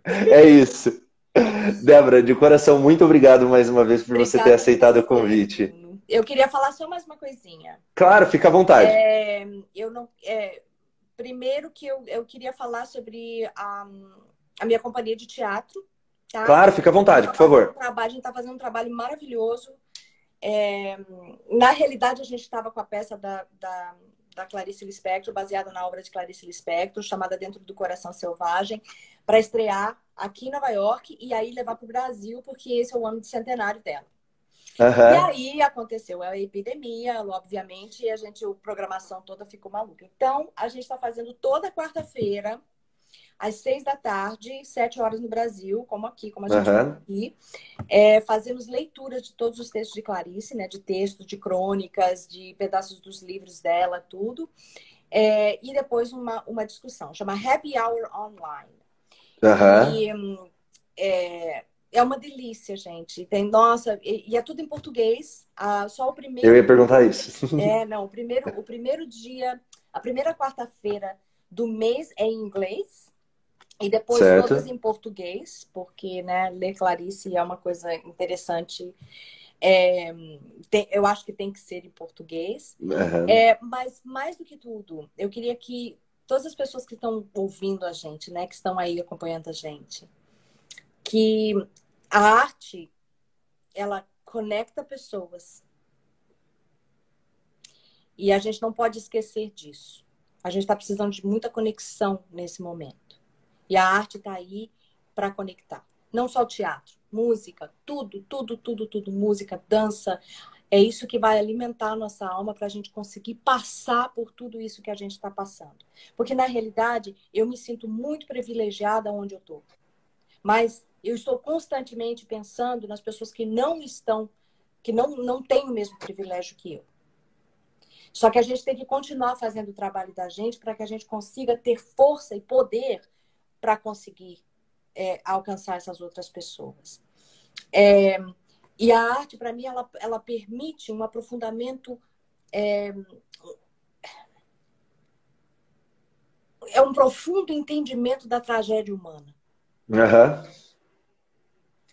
É isso. Débora, de coração, muito obrigado mais uma vez por você ter aceitado o convite. Eu queria falar só mais uma coisinha. Claro, fica à vontade. Primeiro que eu queria falar sobre a minha companhia de teatro. Tá? Claro, fica à vontade, por favor. A gente está fazendo um trabalho maravilhoso. Na realidade, a gente estava com a peça da Clarice Lispector, baseada na obra de Clarice Lispector, chamada Dentro do Coração Selvagem, para estrear aqui em Nova York e aí levar para o Brasil, porque esse é o ano de centenário dela. E aí aconteceu a epidemia, obviamente, e a programação toda ficou maluca. Então, a gente está fazendo toda quarta-feira, às 6h, 7 horas no Brasil, como a gente faz aqui. Fazemos leituras de todos os textos de Clarice, né? De textos, de crônicas, de pedaços dos livros dela, tudo. E depois uma discussão, chama Happy Hour Online. É uma delícia, gente. Nossa, e é tudo em português. Só o primeiro... Eu ia perguntar isso. O primeiro dia, a primeira quarta-feira do mês é em inglês. E depois todas em português, porque, né, ler Clarice é uma coisa interessante. Eu acho que tem que ser em português. Mas, mais do que tudo, eu queria que todas as pessoas que estão ouvindo a gente, né, que estão aí acompanhando a gente, que a arte, ela conecta pessoas. E a gente não pode esquecer disso. A gente está precisando de muita conexão nesse momento. E a arte está aí para conectar. Não só o teatro, música, tudo. Música, dança. É isso que vai alimentar a nossa alma para a gente conseguir passar por tudo isso que a gente está passando. Porque, na realidade, eu me sinto muito privilegiada onde eu estou. Mas eu estou constantemente pensando nas pessoas que não têm o mesmo privilégio que eu. Só que a gente tem que continuar fazendo o trabalho da gente para que a gente consiga ter força e poder para conseguir alcançar essas outras pessoas. E a arte, para mim, ela permite um aprofundamento... É um profundo entendimento da tragédia humana.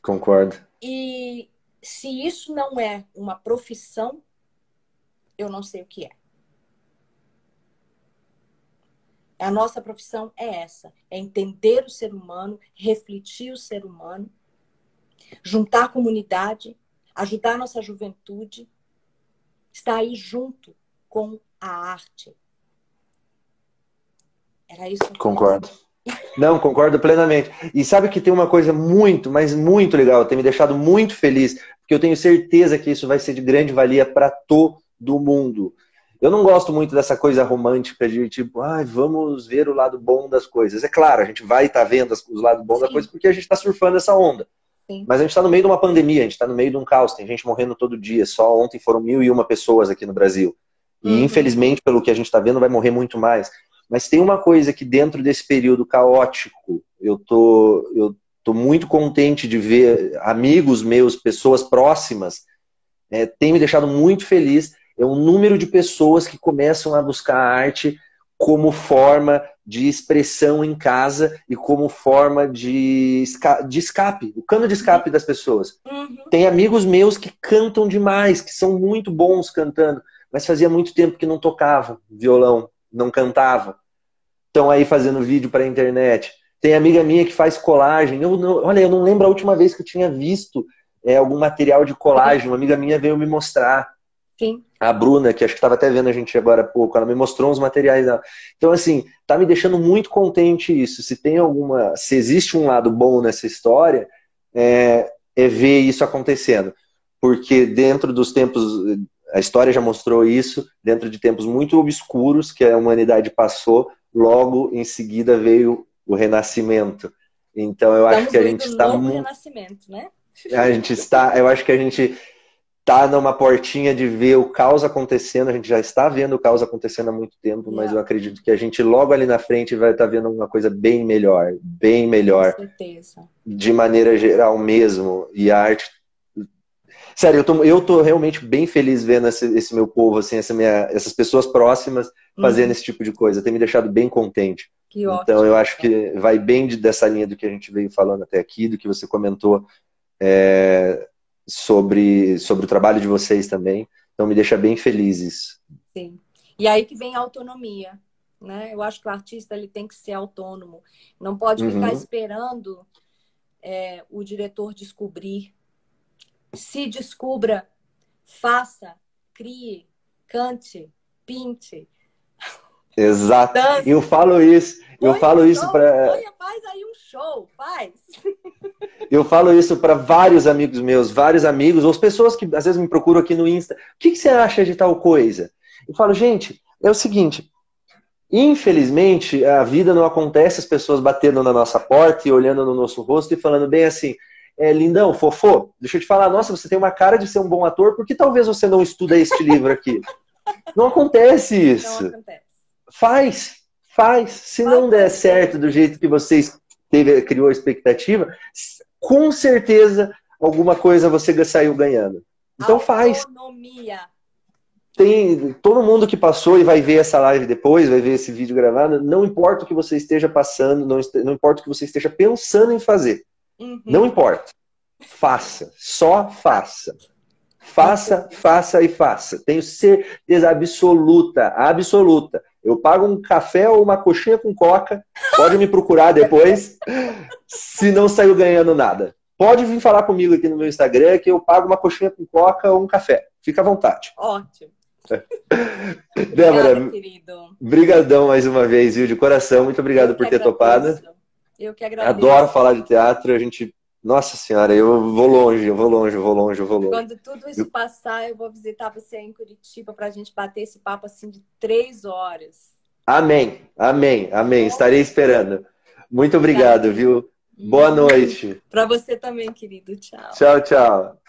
Concordo. E se isso não é uma profissão, eu não sei o que é. A nossa profissão é essa, é entender o ser humano, refletir o ser humano, juntar a comunidade, ajudar a nossa juventude, estar aí junto com a arte. Era isso que eu Concordo. Não, concordo plenamente. E sabe que tem uma coisa muito, mas muito legal, tem me deixado muito feliz, porque eu tenho certeza que isso vai ser de grande valia para todo mundo. Eu não gosto muito dessa coisa romântica de tipo, vamos ver o lado bom das coisas. É claro, a gente vai estar vendo os lados bons da coisa porque a gente está surfando essa onda. Sim. Mas a gente está no meio de uma pandemia, a gente está no meio de um caos, tem gente morrendo todo dia. Só ontem foram 1.001 pessoas aqui no Brasil. E infelizmente, pelo que a gente está vendo, vai morrer muito mais. Mas tem uma coisa que dentro desse período caótico, eu tô muito contente de ver amigos meus, pessoas próximas, tem me deixado muito feliz. É o número de pessoas que começam a buscar a arte como forma de expressão em casa e como forma de escape, o cano de escape das pessoas. Tem amigos meus que cantam demais, que são muito bons cantando, mas fazia muito tempo que não tocava violão, não cantava. Estão aí fazendo vídeo para a internet. Tem amiga minha que faz colagem. Olha, eu não lembro a última vez que eu tinha visto algum material de colagem. Uma amiga minha veio me mostrar. Sim. A Bruna, que acho que estava até vendo a gente agora há pouco, ela me mostrou uns materiais dela. Então, assim, tá me deixando muito contente isso. Se existe um lado bom nessa história, é ver isso acontecendo. Porque dentro dos tempos, a história já mostrou isso, dentro de tempos muito obscuros que a humanidade passou, logo em seguida veio o renascimento. Então, eu acho que a gente está muito renascimento, né? Eu acho que a gente tá numa portinha de ver o caos acontecendo, a gente já está vendo o caos acontecendo há muito tempo, mas eu acredito que a gente logo ali na frente vai estar vendo uma coisa bem melhor, com certeza. De maneira geral mesmo, e a arte... Sério, eu tô realmente bem feliz vendo esse meu povo, assim, essas pessoas próximas fazendo esse tipo de coisa, tem me deixado bem contente. Que ótimo. Então eu acho que vai bem dessa linha do que a gente veio falando até aqui, do que você comentou, sobre o trabalho de vocês também. Então me deixa bem feliz isso. Sim. E aí que vem a autonomia, né? Eu acho que o artista ele tem que ser autônomo. Não pode ficar esperando o diretor descobrir. Se descubra, faça, crie, cante, pinte. Exato. Dance. Eu falo isso. Faz aí um show, faz. Eu falo isso para vários amigos meus, ou as pessoas que às vezes me procuram aqui no Insta. O que você acha de tal coisa? Eu falo, gente, é o seguinte. Infelizmente, a vida não acontece as pessoas batendo na nossa porta e olhando no nosso rosto e falando bem assim, lindão, fofô, deixa eu te falar, nossa, você tem uma cara de ser um bom ator, por que talvez você não estuda este livro aqui? Não acontece isso. Não acontece. Faz. Se não der certo do jeito que vocês criou a expectativa, com certeza alguma coisa você saiu ganhando. Então faz. Autonomia. Tem todo mundo que passou e vai ver essa live depois, vai ver esse vídeo gravado, não importa o que você esteja passando, não importa o que você esteja pensando em fazer. Não importa. Faça. Só faça. Faça e faça. Tenho certeza absoluta. Eu pago um café ou uma coxinha com coca. Pode me procurar depois. Se não saiu ganhando nada. Pode vir falar comigo aqui no meu Instagram que eu pago uma coxinha com coca ou um café. Fica à vontade. Ótimo. Débora, querido. Brigadão mais uma vez, viu? De coração. Muito obrigado por ter topado. Eu que agradeço. Adoro falar de teatro. Nossa senhora, eu vou longe. Quando tudo isso passar, eu vou visitar você em Curitiba pra gente bater esse papo assim de 3 horas. Amém. Estarei esperando. Muito obrigado, viu? Boa noite. Pra você também, querido. Tchau. Tchau.